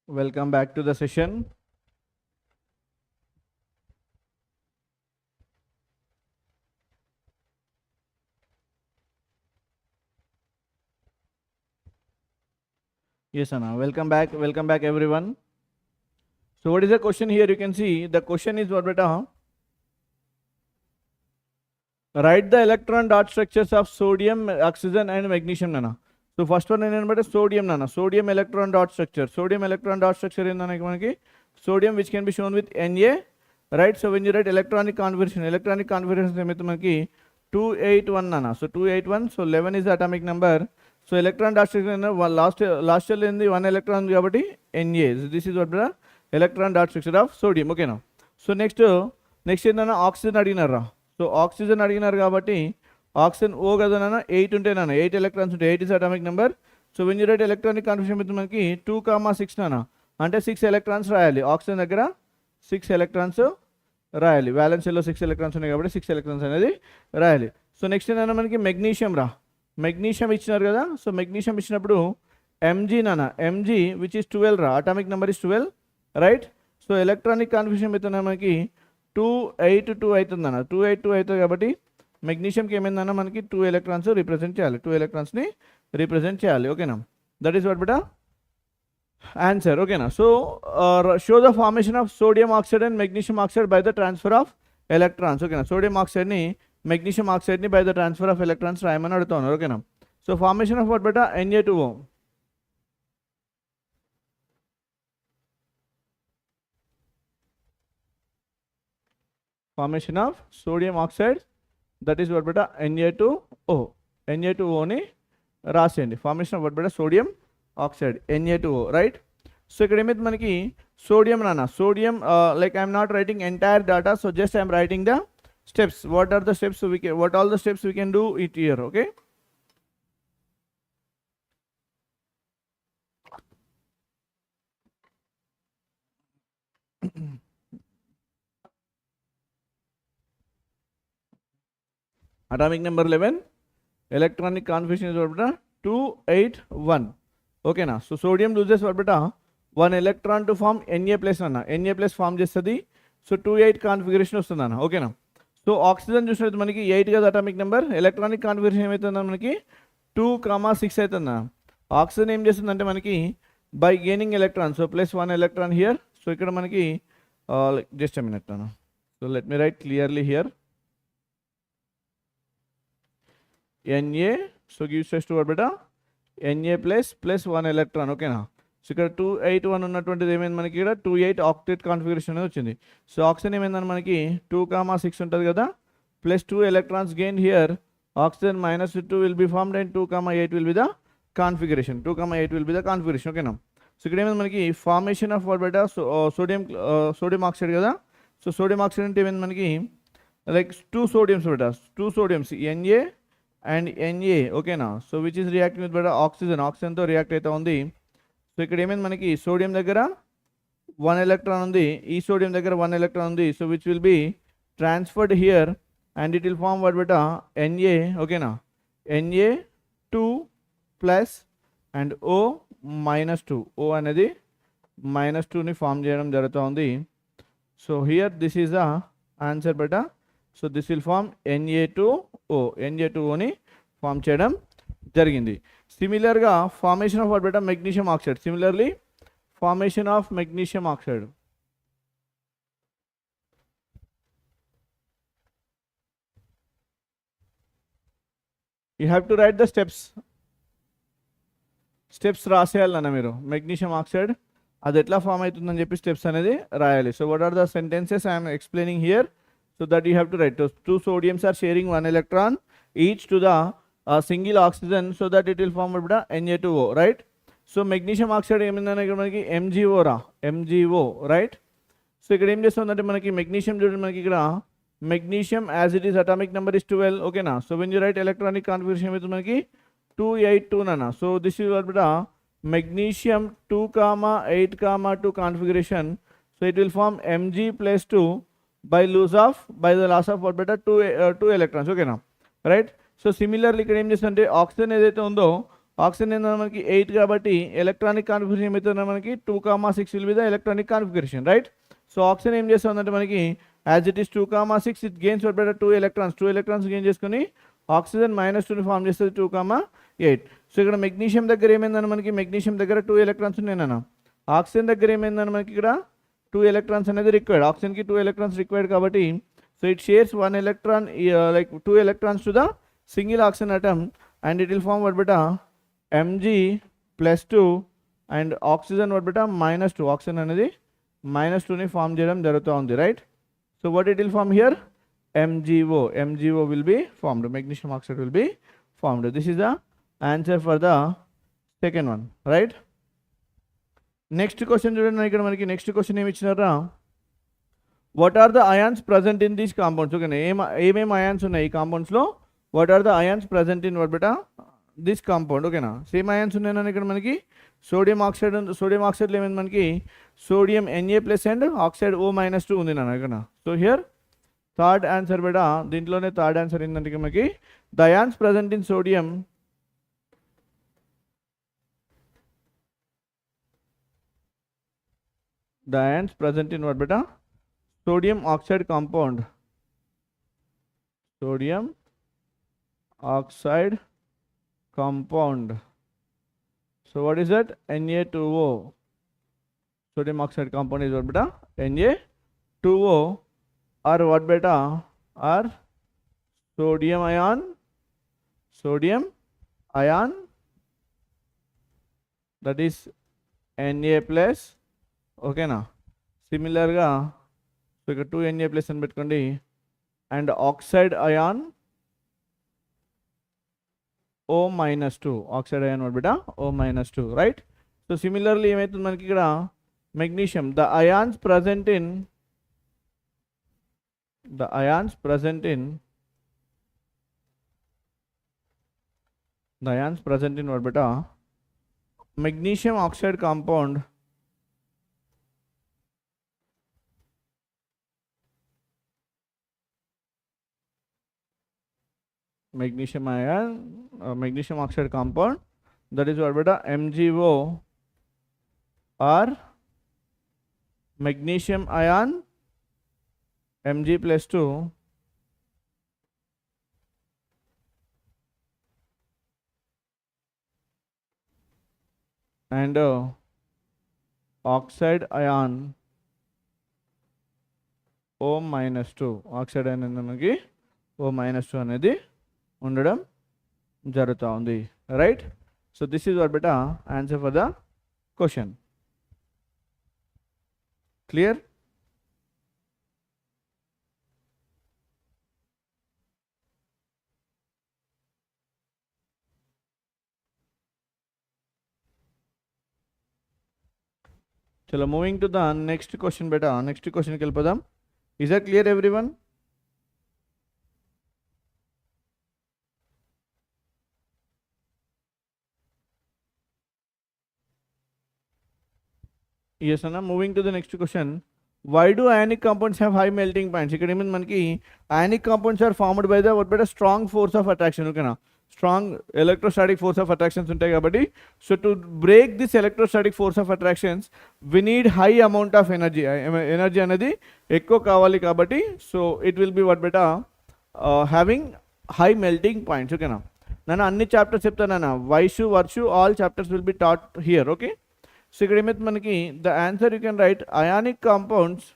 Welcome back to the session. Yes, Anna. Welcome back. Welcome back, everyone. So, what is the question here? You can see the question is what, beta? Write the electron dot structures of sodium, oxygen, and magnesium, Nana. So, first one is sodium, Nana. Sodium electron dot structure. Sodium electron dot structure in Nana. Sodium, which can be shown with Na, right? So, when you write electronic configuration is 281, Nana. So, 281. So, 11 is the atomic number. So, electron dot structure last year in the one electron Na. So, this is what the electron dot structure of sodium. Okay, now. So, next is oxygen adinara. So oxygen అడిగినారు కాబట్టి oxygen ఓ కదా నాన్న 8 ఉంటే నాన్న 8 electrons ఉంటే 8 is atomic number. So when you write electronic configuration మీద మనకి 2,6 నాన్న అంటే 6 ఎలక్ట్రాన్స్ రాయాలి. ఆక్సిజన్ దగ్గర 6 ఎలక్ట్రాన్స్ రాయాలి. వ్యాలెన్సీలో 6 ఎలక్ట్రాన్స్ ఉన్నాయి కాబట్టి 6 ఎలక్ట్రాన్స్ అనేది రాయాలి. సో నెక్స్ట్ ఏంటన్నా మనకి మెగ్నీషియం రా. మెగ్నీషియం ఇచ్చినారు కదా. సో మెగ్నీషియం ఇచ్చినప్పుడు ఎంజీ నాన్న ఎంజీ విచ్ ఇస్ 12 రా. Atomic number is 12 right. So electronic configuration మీద మనకి 282 అవుతుందన్న 282 అవుతుంది కాబట్టి మెగ్నీషియంకి ఏమైందన్న మనకి 2 ఎలక్ట్రాన్స్ రిప్రజెంట్ చేయాలి. 2 ఎలక్ట్రాన్స్ని రిప్రజెంట్ చేయాలి. ఓకేనా, దట్ ఈస్ వాట్ బెటా ఆన్సర్. ఓకేనా. So show the formation of sodium oxide and magnesium oxide by the transfer of electrons. ఓకేనా, సోడియం ఆక్సైడ్ని మెగ్నీషియం ఆక్సైడ్ని by the transfer of electrons రాయమని అడుగుతా ఉన్నారు. ఓకేనా. సో ఫార్మేషన్ ఆఫ్ వాట్ బెటా Na2O. Formation of sodium oxide, that is what beta Na2O. Na2O ni రాసేయండి. Formation of what బెటా sodium oxide Na2O right. So ఇక్కడ ఏమైతే మనకి సోడియం నాన్న sodium like I'm not writing entire data, so just I'm writing the steps. What are the steps we can what all the steps we can do it here. Okay, atomic number 11, electronic configuration is what beta 281. Okay na. So sodium loses what beta 1 electron to form Na plus anna. Na plus form chestadi. So 28 configuration వస్తుంది అన్న. ఓకేనా. So oxygen చూసినట్టు మనకి 8 కదా atomic number. Electronic configuration ఏమవుతుందన్న మనకి 2,6 అవుతుందా. Oxygen ఏం చేస్తుందంటే మనకి by gaining electron, so plus 1 electron here. So ఇక్కడ మనకి జస్ట్ ఎ మినిట్ అన్న. So let me right clearly here Na, so gives us to what beta Na plus 1 electron. ఓకేనా. So ఇక్కడ 281 ఉన్నటువంటిది ఏమైంది మనకి ఇక్కడ 28 ఆక్టేట్ కాన్ఫిగరేషన్ అనేది వచ్చింది. సో ఆక్సిజన్ ఏమైందని మనకి 2,6 ఉంటుంది కదా, plus 2 electrons gain here. Oxygen -2 will be formed and 2,8 will be the configuration. 2,8 will be the configuration. ఓకేనా. సో ఇక్కడ ఏమైంది మనకి ఫార్మేషన్ ఆఫ్ వాట్ బెటా సోడియం ఆక్సైడ్ కదా. సో సోడియం ఆక్సైడ్ అంటే ఏమైంది మనకి లైక్ 2 సోడియమ్స్ బెటా 2 సోడియమ్స్ Na అండ్ Na. ఓకేనా. So which is reacting with బెటా ఆక్సిజన్తో రియాక్ట్ అవుతా ఉంది. సో ఇక్కడ ఏమైంది మనకి సోడియం దగ్గర 1 ఎలక్ట్రాన్ ఉంది, ఈ సోడియం దగ్గర 1 ఎలక్ట్రాన్ ఉంది. So which will be transferred here and it will form what బెటా Na. ఓకేనా. Na2 plus and O -2. O అనేది -2ని ఫామ్ చేయడం జరుగుతూ ఉంది. So here this is the answer బెటా. సో దిస్ విల్ ఫార్మ్ Na2Oని ఫామ్ చేయడం జరిగింది. సిమిలర్గా ఫార్మేషన్ ఆఫ్ వాట్ బెటా magnesium oxide. Similarly formation of magnesium oxide. You have to write the steps రాసేయాలన్న మీరు. మెగ్నీషియం ఆక్సైడ్ అది ఎట్లా ఫామ్ అవుతుందని చెప్పి స్టెప్స్ అనేది రాయాలి. So what are the sentences I'm explaining here. So that you have to write. So 2 sodiums are sharing 1 electron each to the single oxygen, so that it will form a Na2O, right? So magnesium oxide ఏమైందన్న ఇక్కడ మనకి MgO రా, MgO, right? So ఇక్కడ ఏం చేస్తుందంటే మనకి magnesium చూడండి, మనకి ఇక్కడ magnesium as it is atomic number is 12. ఓకేనా. So when you write electronic configuration అయితే మనకి 282 నాన్న. సో దిస్ ఈజ్ వాట్ బెటా magnesium 2,8,2 configuration. So it will form Mg+2 by the loss of what beta 2 electrons. ఓకేనా, right. So similarly ఇక్కడ ఏం చేస్తుందంటే oxygen ఏదైతే ఉందో ఆక్సిజన్ ఏంటంటే మనకి 8 కాబట్టి ఎలక్ట్రానిక్ కాన్ఫిగరేషన్ ఏమవుతుందంటే మనకి 2,6 will be the electronic configuration, right. So oxygen ఏం చేస్తుందంటే మనకి as it is 2,6 it gains what better 2 electrons gain చేసుకుని ఆక్సిజన్ -2ని ఫామ్ చేస్తుంది 2,8. సో ఇక్కడ మెగ్నీషియం దగ్గర ఏమైందని మనకి మెగ్నీషియం దగ్గర 2 ఎలక్ట్రాన్స్ ఉన్నాయన్న. ఆక్సిజన్ దగ్గర ఏమైందని మనకి ఇక్కడ 2 ఎలక్ట్రాన్స్ అనేది రిక్వైర్డ్, ఆక్సిజన్కి 2 ఎలక్ట్రాన్స్ రిక్వైర్డ్ కాబట్టి so it shares 1 electron like 2 electrons to the single oxygen atom and it will form what beta Mg+2 and oxygen what beta -2, oxygen అనేది -2ని ఫామ్ చేయడం జరుగుతూ ఉంది, right. So what it will form here MgO will be formed, magnesium oxide will be formed. This is the answer for the second one, right. Next question చూడండి, ఇక్కడ మనకి next question ఏమి ఇచ్చినారా, what are the ions present in these compounds. ఓకేనా, ఏమేమి ions ఉన్నాయి ఈ కాంపౌండ్స్లో, what are the ions present in what బెటా దిస్ కాంపౌండ్. ఓకేనా, సేమ్ అయాన్స్ ఉన్నాయని ఇక్కడ మనకి సోడియం ఆక్సైడ్లో ఏమైంది మనకి sodium Na+ and oxide O-2 ఉంది నాన్న ఇక్కడ. So here third answer beta, దీంట్లోనే థర్డ్ ఆన్సర్ ఏంటంటే మనకి the ions present in sodium the ions present in what beta sodium oxide compound, sodium oxide compound. So what is that, Na2O, sodium oxide compound is what beta Na2O, or what beta or sodium ion that is Na+. ఓకేనా, సిమిలర్గా so ఇక్కడ 2 Na+ అని పెట్టుకోండి and oxide ion O-2, oxide ion బిడ్డ O-2, right. So similarly ఏమవుతుంది మనకి ఇక్కడ magnesium, the ions present in what beta magnesium oxide compound, magnesium oxide compound, that is what beta MgO or magnesium ion Mg+2 and oxide ion O-2, oxide ion మనకి O-2 అనేది ఉండడం జరుగుతూ ఉంది, right. So this is what బెటా answer for the question. Clear? చలో moving to the next question బెటా, next క్వశ్చన్కి వెళ్ళిపోదాం. Is that clear everyone? Yes, Anna. Moving to the next question. Why do ionic compounds have high melting points? ఇక్కడ ఏమైంది మనకి ionic compounds are formed by the what better strong force of attraction. ఓకేనా, strong electrostatic force of attractions ఉంటాయి కాబట్టి so to break this electrostatic force of attractions we need high amount of energy అనేది ఎక్కువ కావాలి కాబట్టి so it will be what బెటా having high melting points. ఓకేనా, నేను అన్ని చాప్టర్స్ చెప్తాను, Vaishu Varshu all chapters will be taught here. Okay, so ఇక్కడ ఏమైతే మనకి the answer you can write ionic compounds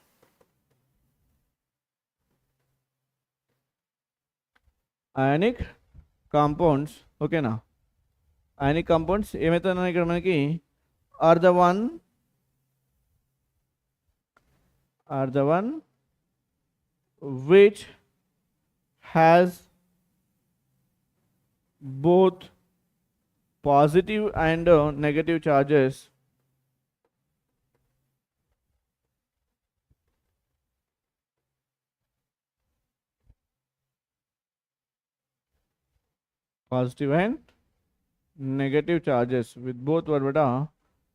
ఓకేనా, అయానిక్ కాంపౌండ్స్ ఏమైతే ఇక్కడ మనకి are the one which has both positive and negative charges positive and negative charges with both what beta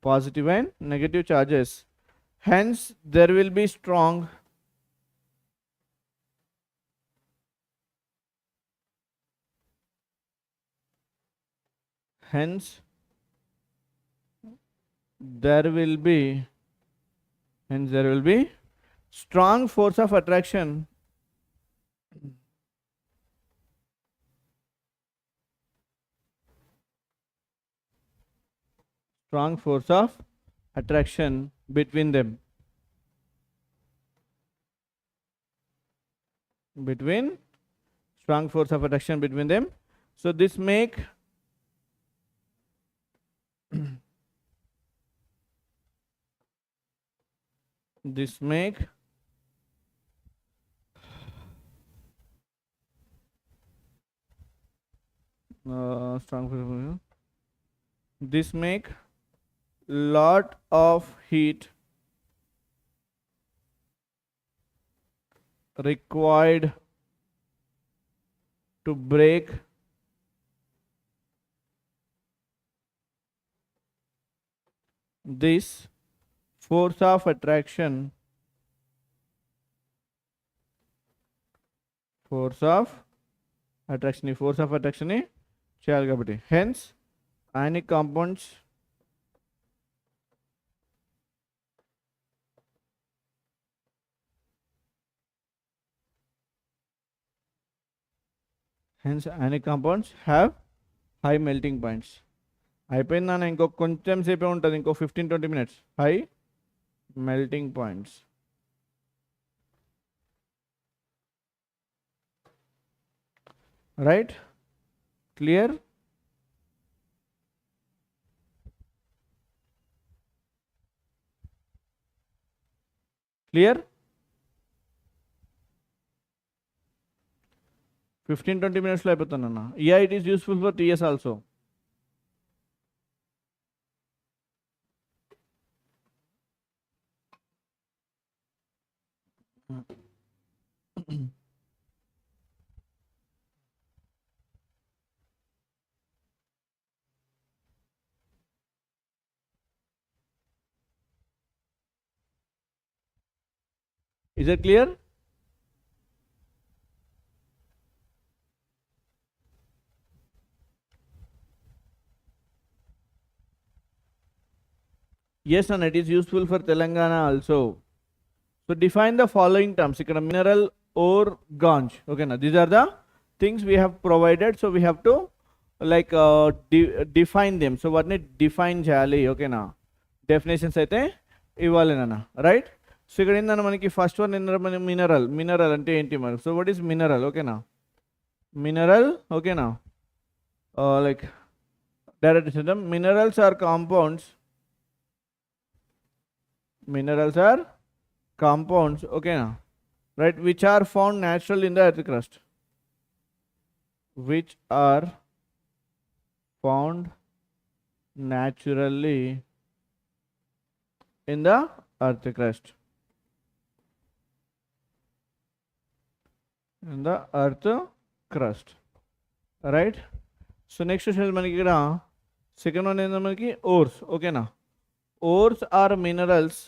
positive and negative charges, hence there will be strong hence there will be strong force of attraction between them, strong force of attraction between them. So this make strong force. This make lot of heat required to break this force of attraction ని చేయాలి కాబట్టి hence ionic compounds have high melting points. అయిపోయింది నాన్న, ఇంకో కొంచెం సేపే ఉంటుంది, ఇంకో 15-20 minutes. High melting points. Right, clear? Clear? 15-20 minutes అయిపోతానన్న. Yeah, it is useful for TS also. Is it clear? Yes, and it is useful for Telangana also. So define the following terms. Ikkada mineral, ore, ganj. Okay, now these are the things we have provided. So we have to like define them. So what need define cheyali? Okay, now definitions అయితే ఇవ్వాలి నాన్న, right? So ఇక్కడ ఏంటన్నా మనకి first one mineral అంటే ఏంటి మరి? So what is mineral? ఓకేనా, మినరల్ ఓకేనా, like direct system. Minerals are compounds, ఓకేనా, right, which are found naturally in the earth crust, which are found naturally in the earth crust, right? So next వచ్చేసి మనకి ఇక్కడ second one ఏంటంటే మనకి ఓర్స్, ఓకేనా. ఓర్స్ are minerals,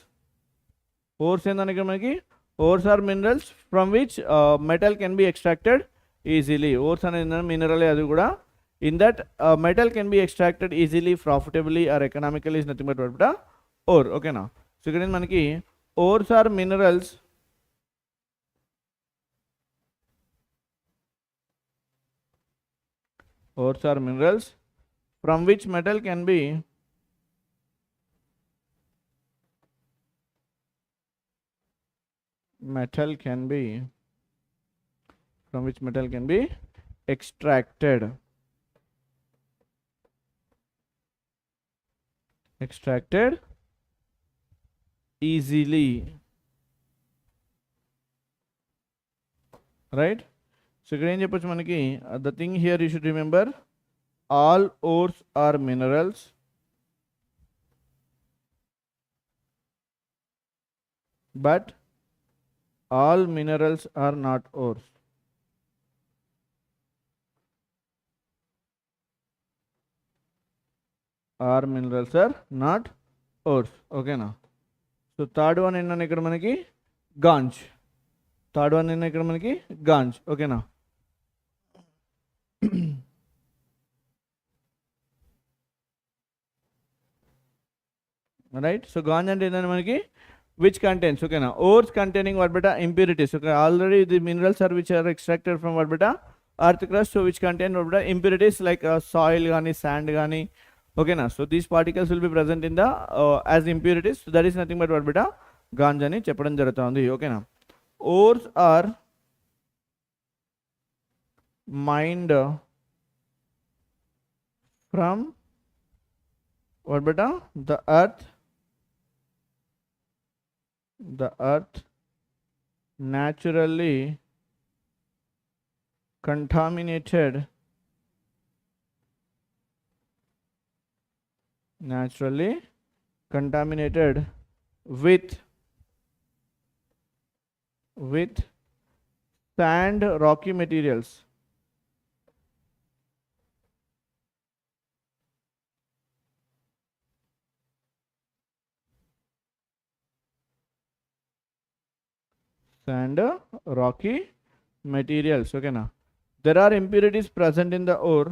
ఓర్స్ ఏంటంటే ఇక్కడ మనకి ores are minerals from which metal can be extracted easily. Ores అనేది మినరల్, అది కూడా in that metal can be extracted easily, profitably or economically is nothing but ore, ఓకేనా. సో ఇక్కడ మనకి ores are minerals from which metal can be extracted easily, right? So ఇక్కడ ఏం చెప్పొచ్చు మనకి, the thing here you should remember, all ores are minerals, but all minerals are not ores. All minerals are not ores, okay na. So third one ఏంటంటే ఇక్కడ మనకి ganj, okay na. Right. So gangue అంటే ఏంటంటే మనకి which contents, ఓకేనా, ores containing what బెటా impurities. Okay, already the minerals are which are extracted from what బెటా earth crust, so which contain what beta impurities like soil gani, sand gani, okay na. So these particles will be present in the as impurities, so that is nothing but what beta ganj ani చెప్పడం జరుగుతుంది, okay na. Ores are mined from what beta the earth naturally contaminated with sand, rocky materials. Sand, rocky materials, okay na. There are impurities present in the ore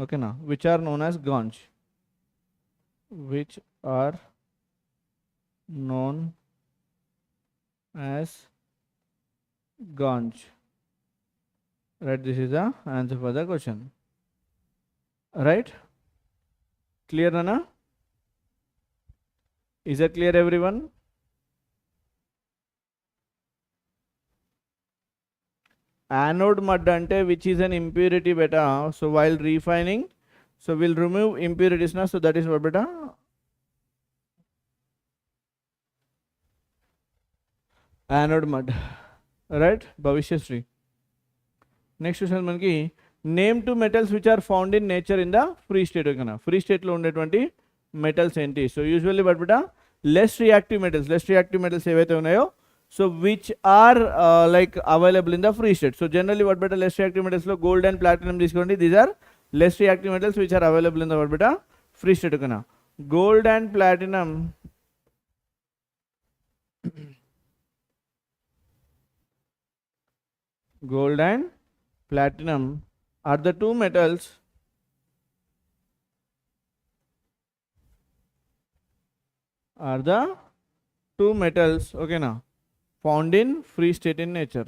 okay na, which are known as ganj, right. This is the answer for the question, right? Clear nana? Is that clear everyone? Anode mud ante which is an impurity beta, so while refining, so we'll remove impurities na, so that is what beta anode mud, right? Bhavishya. Next question మనకి name two metals which are found in nature in the free state, ఓకేనా. Free స్టేట్లో ఉండేటువంటి metals ఏంటి? So usually but బిట less reactive metals ఏవైతే ఉన్నాయో, so which are like available in the free state. So generally but బిట less reactive మెటల్స్లో gold and platinum తీసుకోండి. These are less reactive metals which are available in the but బిట free state, ఓకేనా. Gold and platinum are the two metals okay na, found in free state in nature.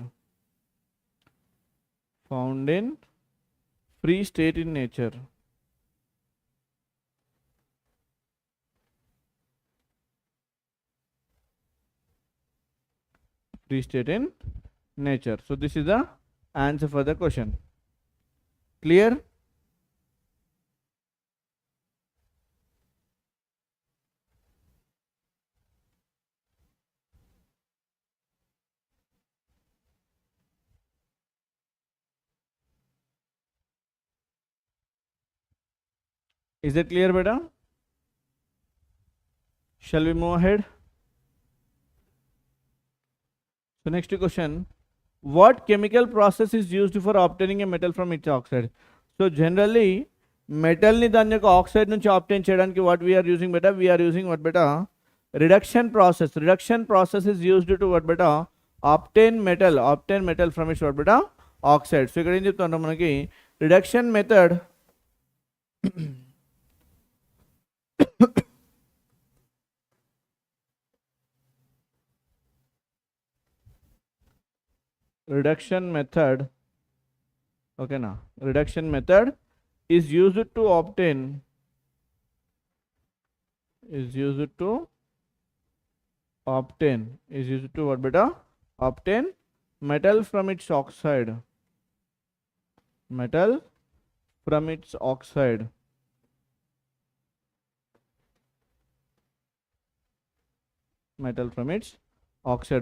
Free state in nature. So this is the answer for the question. Clear? Is it clear beta? Shall we move ahead? So next question, what chemical process is used for obtaining a metal from its oxide? So generally metal ni దాని యొక్క oxide నుంచి ఆబ్టైన్ చేయడానికి what we are using beta, we are using what beta reduction process is used to what beta obtain metal from its what beta oxide. So ఇక్కడ ఏం చెప్తాను మనకి reduction method okay na, reduction method is used to obtain what beta obtain metal from its oxide.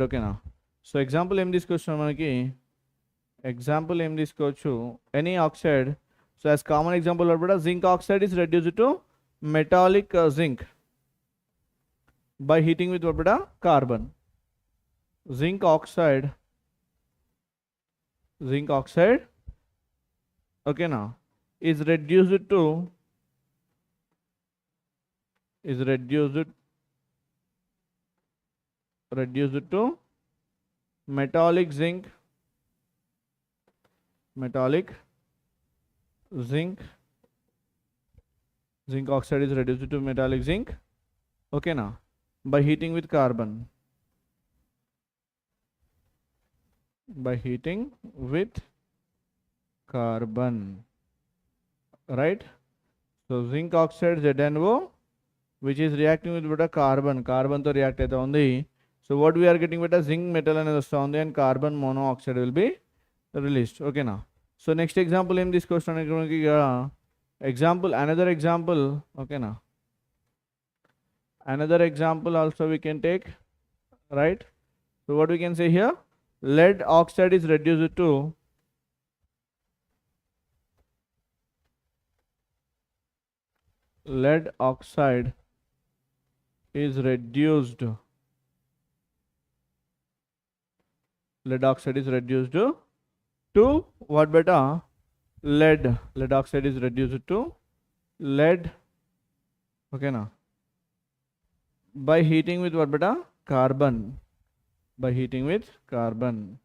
Okay na. So example ఏం తీసుకోవచ్చు మనకి, any oxide. So as common example కూడా zinc oxide is reduced to metallic zinc by heating with what carbon. Zinc oxide ఓకేనా is reduced to is reduced to metallic zinc zinc zinc oxide is reduced to metallic zinc, okay now, by heating with carbon, right? So zinc oxide ZnO, which is reacting with beta carbon to react aitha undi. So what we are getting beta zinc metal anedi vasta undi and carbon monoxide will be released, okay now. So next example em discussion example, another example, okay now, another example also we can take, right? So what we can say here, lead oxide is reduced to lead oxide is reduced to what beta, lead oxide is reduced to lead, okay now, by heating with what beta, carbon, by heating with carbon.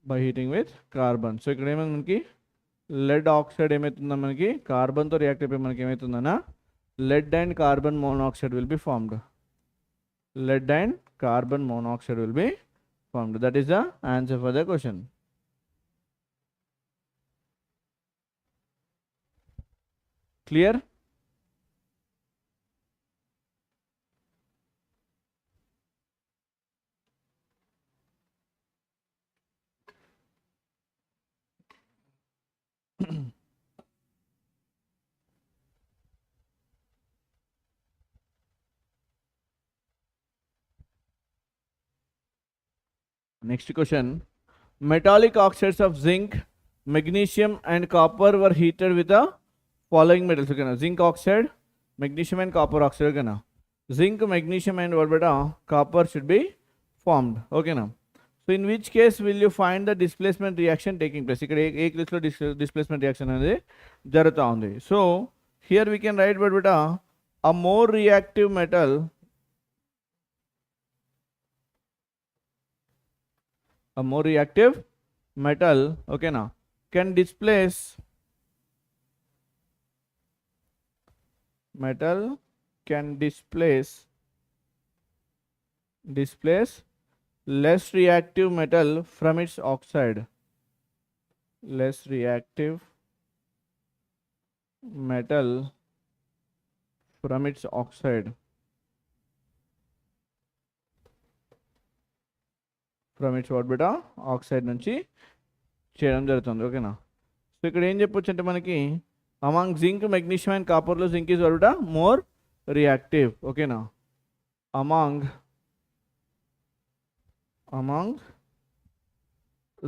By heating with carbon. So ఇక్కడ ఏమైంది మనకి lead oxide ఏమైతుందా మనకి carbon తో react అయిపోయి మనకి ఏమైతుందన్నా lead and carbon monoxide will be formed. Lead and carbon monoxide will be formed. That is the answer for the question. Clear? Next question. Metallic oxides of zinc, magnesium and copper were heated with the following metals. Okay, zinc oxide, magnesium and copper oxide. Okay, zinc, magnesium and what beta, copper should be formed. Okay, now. So in which case will you find the displacement reaction taking place? ఇక్కడ ఏ కేసులో displacement reaction అనేది జరుగుతూ ఉంది. So here we can write what beta, a more reactive metal, okay now, can displace less reactive metal from its oxide. Less reactive metal from its oxide. From its what beta, oxide నుంచి చేయడం జరుగుతుంది, ఓకేనా. So ఇక్కడ ఏం చెప్పొచ్చు అంటే మనకి among zinc, magnesium and కాపర్లో zinc is what beta, more reactive, ఓకేనా. among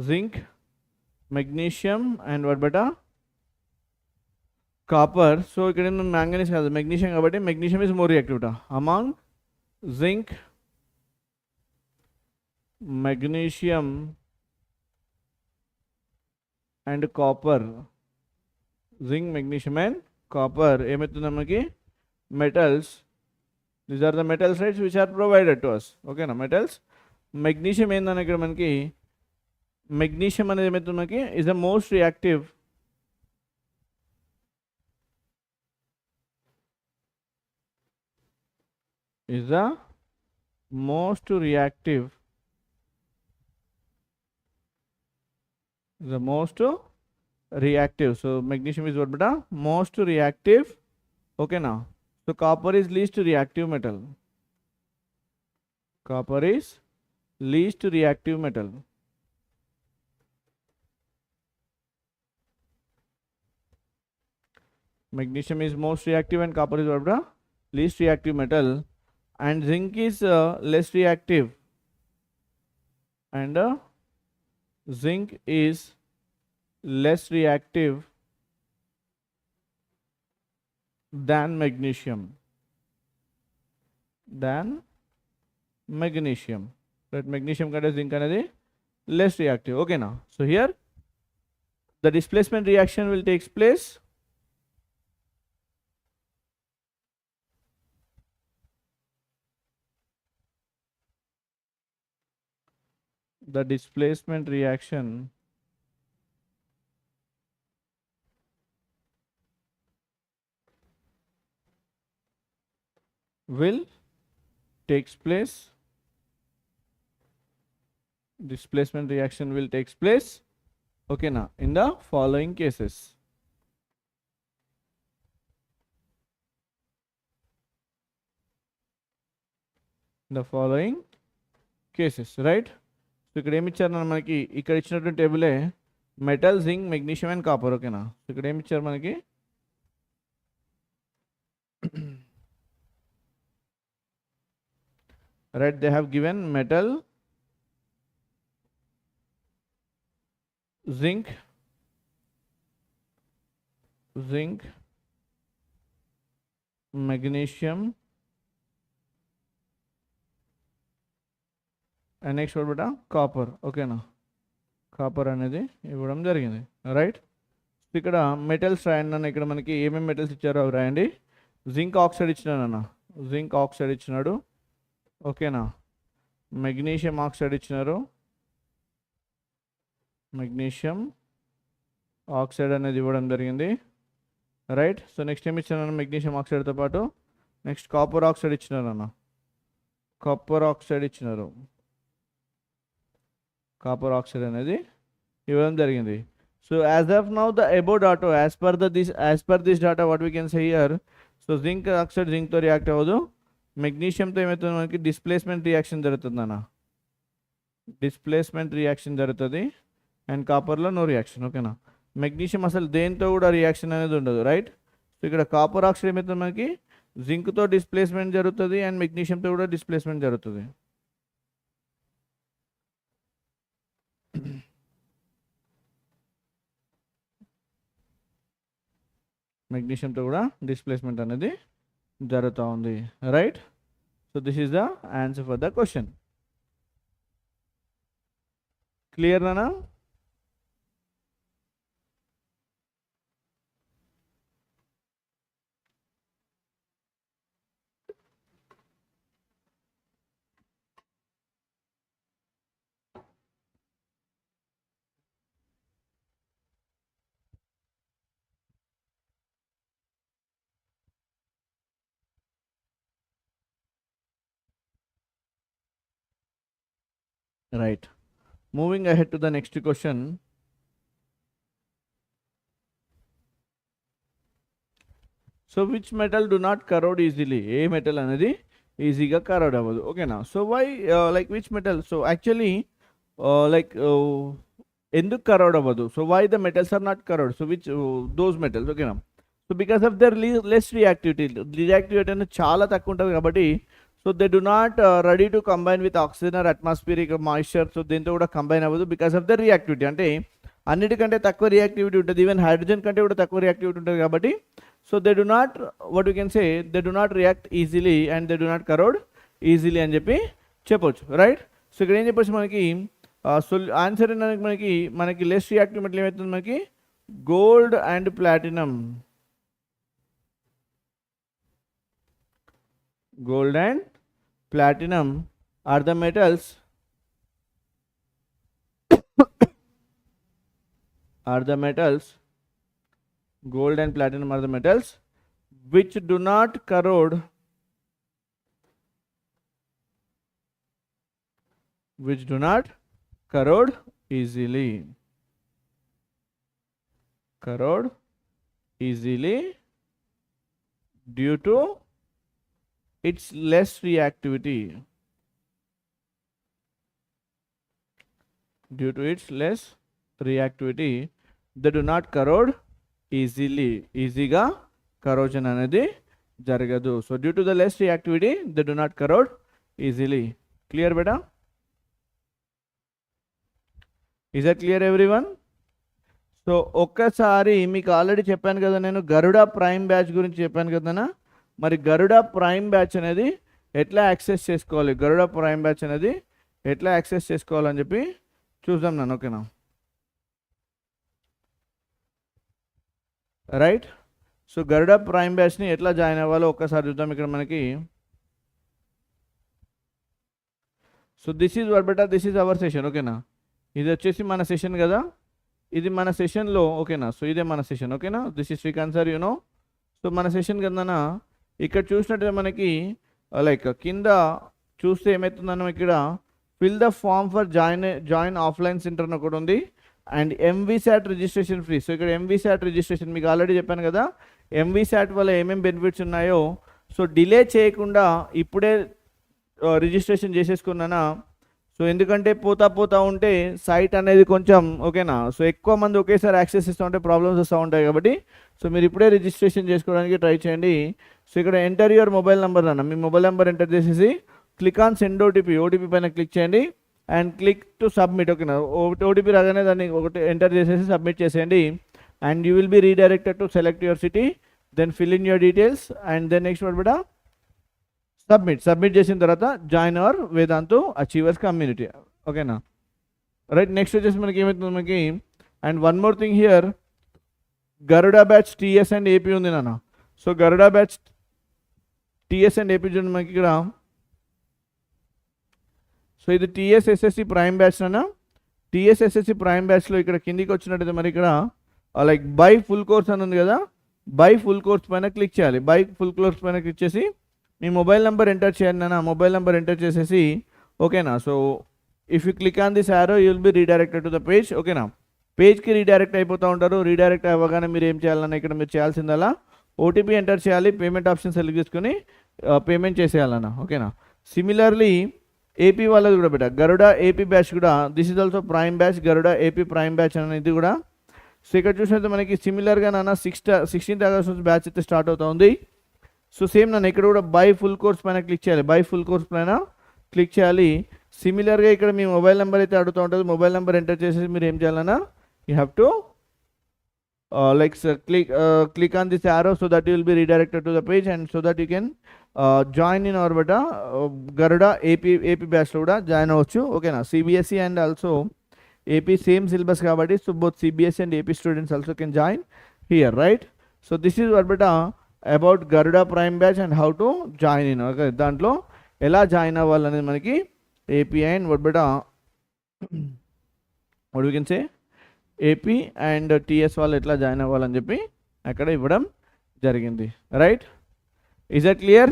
zinc, magnesium and what beta, copper. So ఇక్కడ manganese కాదు, magnesium కాబట్టి magnesium is more reactive. Among zinc, magnesium and copper, zinc, magnesium and copper ఏమవుతుంది మనకి metals. These are the metals, right, which are provided to us, okay na, metals. Magnesium ఏందన్న ఇక్కడ మనకి magnesium అనేది ఏమవుతుంది మనకి is the most reactive, so magnesium is what beta, most reactive, okay na. So copper is least reactive metal. Magnesium is most reactive and copper is what beta, least reactive metal, and zinc is less reactive, and zinc is less reactive than magnesium. Right, magnesium కంటే zinc అనేది less reactive, okay na. So here the displacement reaction will take place. The displacement reaction will takes place. Displacement reaction will takes place. Okay, now in the following cases. The following cases, right? So ఇక్కడ ఏమి ఇచ్చారు మనకి, ఇక్కడ ఇచ్చినటువంటి టేబులే metal, zinc, magnesium and copper. ఓకేనా? So ఇక్కడ ఏమి ఇచ్చారు మనకి, right, they have given metal, zinc, magnesium and next what beta, copper. ఓకేనా? కాపర్ అనేది ఇవ్వడం జరిగింది, రైట్? ఇక్కడ మెటల్స్ రాయండి అన్న. ఇక్కడ మనకి ఏమేమి మెటల్స్ ఇచ్చారో అవి రాయండి. జింక్ ఆక్సైడ్ ఇచ్చినాడు అన్న, జింక్ ఆక్సైడ్ ఇచ్చినాడు. ఓకేనా? మెగ్నీషియం ఆక్సైడ్ ఇచ్చినారు, మెగ్నీషియం ఆక్సైడ్ అనేది ఇవ్వడం జరిగింది, రైట్? సో నెక్స్ట్ ఏమి ఇచ్చినాను, మెగ్నీషియం ఆక్సైడ్తో పాటు నెక్స్ట్ కాపర్ ఆక్సైడ్ ఇచ్చినారు అన్న, కాపర్ ఆక్సైడ్ ఇచ్చినారు. కాపర్ ఆక్సైడ్ అనేది ఇవ్వడం జరిగింది. So as of now the above data, as per this data what we can say here, so zinc oxide జింక్తో రియాక్ట్ అవ్వదు. మెగ్నీషియంతో ఏమవుతుంది మనకి, డిస్ప్లేస్మెంట్ రియాక్షన్ జరుగుతుంది అన్న, డిస్ప్లేస్మెంట్ రియాక్షన్ జరుగుతుంది. అండ్ కాపర్లో నో రియాక్షన్. ఓకేనా? మెగ్నీషియం అసలు దేంతో కూడా రియాక్షన్ అనేది ఉండదు, రైట్? సో ఇక్కడ కాపర్ ఆక్సైడ్ ఏమవుతుంది మనకి, జింక్తో డిస్ప్లేస్మెంట్ జరుగుతుంది అండ్ మెగ్నీషియంతో కూడా డిస్ప్లేస్మెంట్ జరుగుతుంది. మెగ్నీషియంతో కూడా డిస్ప్లేస్మెంట్ అనేది జరుగుతూ ఉంది, right? So this is the answer for the question. Clear నానా? Right. Moving ahead to the next question. So which metal do not corrode easily? A metal anadi easy ga corrode avadu. Okay now. So why like which metal? So actually ఎందుకు corrode avadu? So why the metals are not corrode? So which those metals? Okay now. So because of their less reactivity. Reactivity అనేది చాలా తక్కువ ఉంటుంది కాబట్టి so they do not ready to combine with oxygen or atmospheric moisture. So దీంతో కూడా combine అవ్వదు because of the reactivity. అంటే అన్నిటికంటే తక్కువ రియాక్టివిటీ ఉంటుంది, ఈవెన్ హైడ్రోజన్ కంటే కూడా తక్కువ రియాక్టివిటీ ఉంటుంది కాబట్టి so they do not what you can say they do not react easily and they do not crore easily అని చెప్పి చెప్పొచ్చు, రైట్? సో ఇక్కడ ఏం చెప్పొచ్చు మనకి ఆన్సర్ మనకి లెస్ రియాక్టివ్ మెటల్ ఏమవుతుంది మనకి, gold and platinum. Gold and platinum are the metals gold and platinum are the metals which do not corrode easily due to its less reactivity. They do not corrode easily. ఈజీగా corrosion అనేది జరగదు. So due to the less reactivity they do not crore easily. Clear beta? Is that clear everyone? So ఒక్కసారి మీకు already చెప్పాను కదా, నేను గరుడ prime batch గురించి చెప్పాను కదనా. మరి గరుడ ప్రైమ్ బ్యాచ్ అనేది ఎట్లా యాక్సెస్ చేసుకోవాలి, ఎట్లా యాక్సెస్ చేసుకోవాలని చెప్పి చూద్దాం నన్ను. ఓకేనా? రైట్. సో గరుడ ప్రైమ్ బ్యాచ్ని ఎట్లా జాయిన్ అవ్వాలో ఒక్కసారి చూద్దాం ఇక్కడ మనకి. So this is were beta, this is our session, ఓకేనా. ఇది వచ్చేసి మన సెషన్ కదా, ఇది మన సెషన్లో, ఓకేనా. సో ఇదే మన సెషన్, ఓకేనా. This is Srikanth sir, you know. So మన సెషన్ కదనా ఇక్కడ చూసినట్టు మనకి లైక్ కింద చూస్తే ఏమవుతుందన్న ఇక్కడ fill the form for join offline centre అని ఒకటి ఉంది, and MVSAT registration free. So ఇక్కడ ఎంవీసాట్ రిజిస్ట్రేషన్ మీకు ఆల్రెడీ చెప్పాను కదా, ఎంవీసాట్ వల్ల ఏమేమి బెనిఫిట్స్ ఉన్నాయో. సో డిలే చేయకుండా ఇప్పుడే రిజిస్ట్రేషన్ చేసేసుకున్నానా. సో ఎందుకంటే పోతా ఉంటే సైట్ అనేది కొంచెం, ఓకేనా. సో ఎక్కువ మంది ఒకేసారి యాక్సెస్ ఇస్తూ ఉంటే ప్రాబ్లమ్స్ వస్తూ ఉంటాయి కాబట్టి సో మీరు ఇప్పుడే రిజిస్ట్రేషన్ చేసుకోవడానికి ట్రై చేయండి. సో ఇక్కడ ఎంటర్ యువర్ మొబైల్ నెంబర్ అన్న, మీ మొబైల్ నెంబర్ ఎంటర్ చేసేసి click on send OTP, OTP పైన క్లిక్ చేయండి అండ్ క్లిక్ టు సబ్మిట్, ఓకేనా. ఓటీపీ రాగానే దాన్ని ఒకటి ఎంటర్ చేసేసి సబ్మిట్ చేసేయండి and you will be redirected to select your city, then fill in your details and then next word బెటా submit చేసిన తర్వాత join our Vedantu achievers community, ఓకేనా. రైట్. నెక్స్ట్ వచ్చేసి మనకి ఏమవుతుంది మనకి, and one more thing here, Garuda batch TS and AP ఉంది నాన్న. So Garuda batch TS and AP చూడండి మనకి ఇక్కడ. సో ఇది టీఎస్ ఎస్ఎస్సి ప్రైమ్ బ్యాచ్ అన్న. టీఎస్ ఎస్ఎస్సి ప్రైమ్ బ్యాచ్లో ఇక్కడ కిందికి వచ్చినట్టయితే మరి ఇక్కడ లైక్ బై ఫుల్ కోర్స్ అని ఉంది కదా, బై ఫుల్ కోర్స్ పైన క్లిక్ చేయాలి. బై ఫుల్ కోర్స్ పైన క్లిక్ చేసి మీ మొబైల్ నెంబర్ ఎంటర్ చేయండి అన్న. మొబైల్ నెంబర్ ఎంటర్ చేసేసి, ఓకేనా. So if you click on this arrow you will be redirected to the page, ఓకేనా. పేజ్కి రీడైరెక్ట్ అయిపోతూ ఉంటారు. రీడైరెక్ట్ అవ్వగానే మీరు ఏం చేయాలన్నా ఇక్కడ మీరు చేయాల్సిందల్లా ఓటీపీ ఎంటర్ చేయాలి, పేమెంట్ ఆప్షన్ సెలెక్ట్ చేసుకొని పేమెంట్ చేసేయాలన్న, ఓకేనా. సిమిలర్లీ ఏపీ వాళ్ళది కూడా బెటర్, గరుడ ఏపీ బ్యాచ్ కూడా, this is also prime batch, Garuda AP prime batch అనేది కూడా. సో ఇక్కడ చూసినట్టు మనకి సిమిలర్గా నాన్న 16th ఆగస్ట్ నుంచి బ్యాచ్ అయితే స్టార్ట్ అవుతుంది. సో సేమ్ నన్ను ఇక్కడ కూడా బై ఫుల్ కోర్స్ పైన క్లిక్ చేయాలి, బై ఫుల్ కోర్స్ పైన క్లిక్ చేయాలి. సిమిలర్గా ఇక్కడ మీ మొబైల్ నెంబర్ అయితే అడుగుతూ ఉంటుంది, మొబైల్ నెంబర్ ఎంటర్ చేసేసి మీరు ఏం చేయాలన్నా you have to like click on this arrow so that you will be redirected to the page and so that you can join in our beta Garuda AP batch lo kuda join avachchu, okay na. CBSE and also AP same syllabus kabatti, so both CBSE and AP students also can join here, right. So this is what beta about Garuda prime batch and how to join in, okay. Dantlo ela join avvalanedi manaki AP and what beta what we can say AP and TS వాళ్ళు ఎట్లా join అవ్వాలని చెప్పి అక్కడ ఇవ్వడం జరిగింది, right. Is that clear?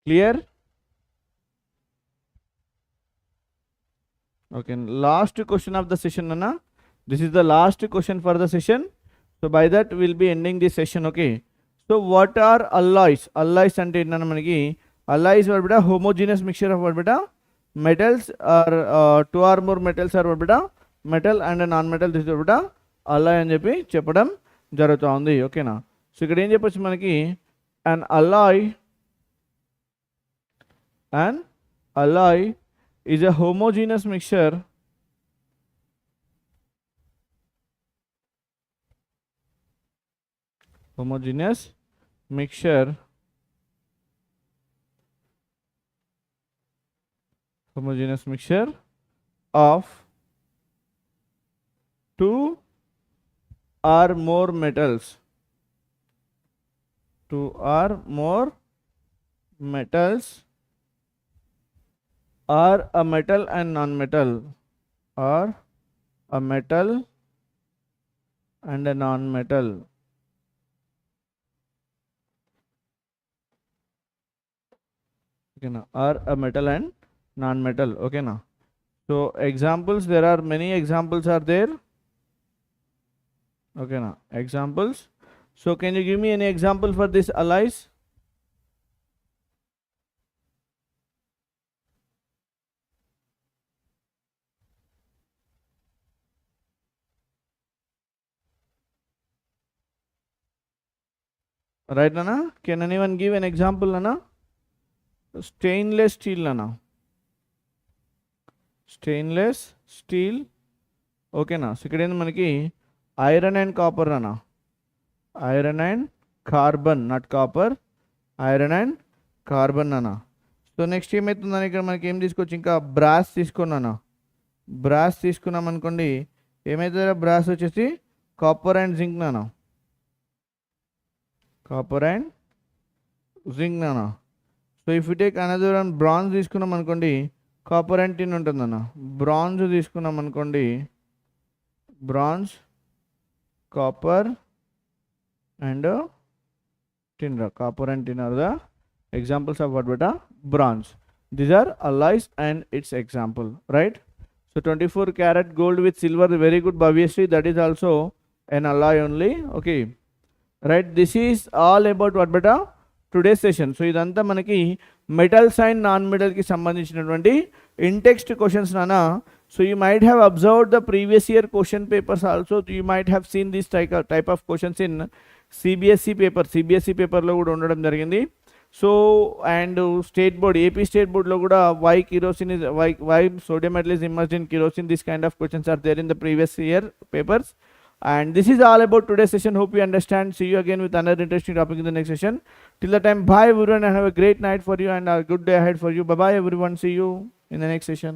Clear? Okay, last question of the session, Anna. This is the last question for the session. So by that we'll be ending this session, okay. So what are alloys? Alloys ante enna manaki alloys are beta homogeneous mixture of what beta metals or two or more metals are what beta metal and a non-metal. This is what beta alloy అని చెప్పి చెప్పడం జరుగుతుంది, ఓకేనా. So ఇక్కడ ఏం చెప్పొచ్చు మనకి an alloy is a homogeneous mixture homogeneous mixture of two or more metals. Two or more metals, or a metal and non-metal, or a metal and a non-metal. Okay, na? Or a metal and non-metal. Okay, na? So examples, there are many examples are there. Okay, na? Examples. So can you give me any example for this alloys? Right, Nana? Can anyone give an example, Nana? Stainless steel, Nana. Stainless steel. Okay, na? So ఇక్కడ ఏంది మనకి iron and copper అన్న. Iron and carbon, not copper, iron and carbon అన్న. So next ఏమవుతుందని ఇక్కడ మనకి ఏం తీసుకోవచ్చు, ఇంకా బ్రాస్ తీసుకున్నాను. బ్రాస్ తీసుకున్నాం అనుకోండి, ఏమవుతుందో బ్రాస్ వచ్చేసి కాపర్ అండ్ జింక్ నానా. కాపర్ అండ్ జింక్ నానా. So if you take another one bronze తీసుకున్నాం అనుకోండి, కాపర్ అండ్ టిన్ ఉంటుందన్న. బ్రాంజ్ తీసుకున్నాం అనుకోండి, bronze, copper and tin. Copper and tin are the examples of what beta? Bronze. These are alloys and its example, right? So 24 karat gold with silver, very good. Obviously that is also an alloy only. Okay, right? This is all about what beta? Today's session. So idantha manaki metals and non-metal ki sambandhinchiనటువంటి in text questions nana. So you might have observed the previous year question papers also. You might have seen this type of questions in CBSE పేపర్లో కూడా ఉండడం జరిగింది. So and state board, AP state బోర్డ్లో కూడా why kerosene is why sodium metal is emerged in kerosene, this kind of questions are there in the previous year papers. And this is all about today's session. Hope you understand. See you again with another interesting topic in the next session. Till the time, bye everyone and have a great night for you and a good day ahead for you. Bye bye everyone. See you in the next session.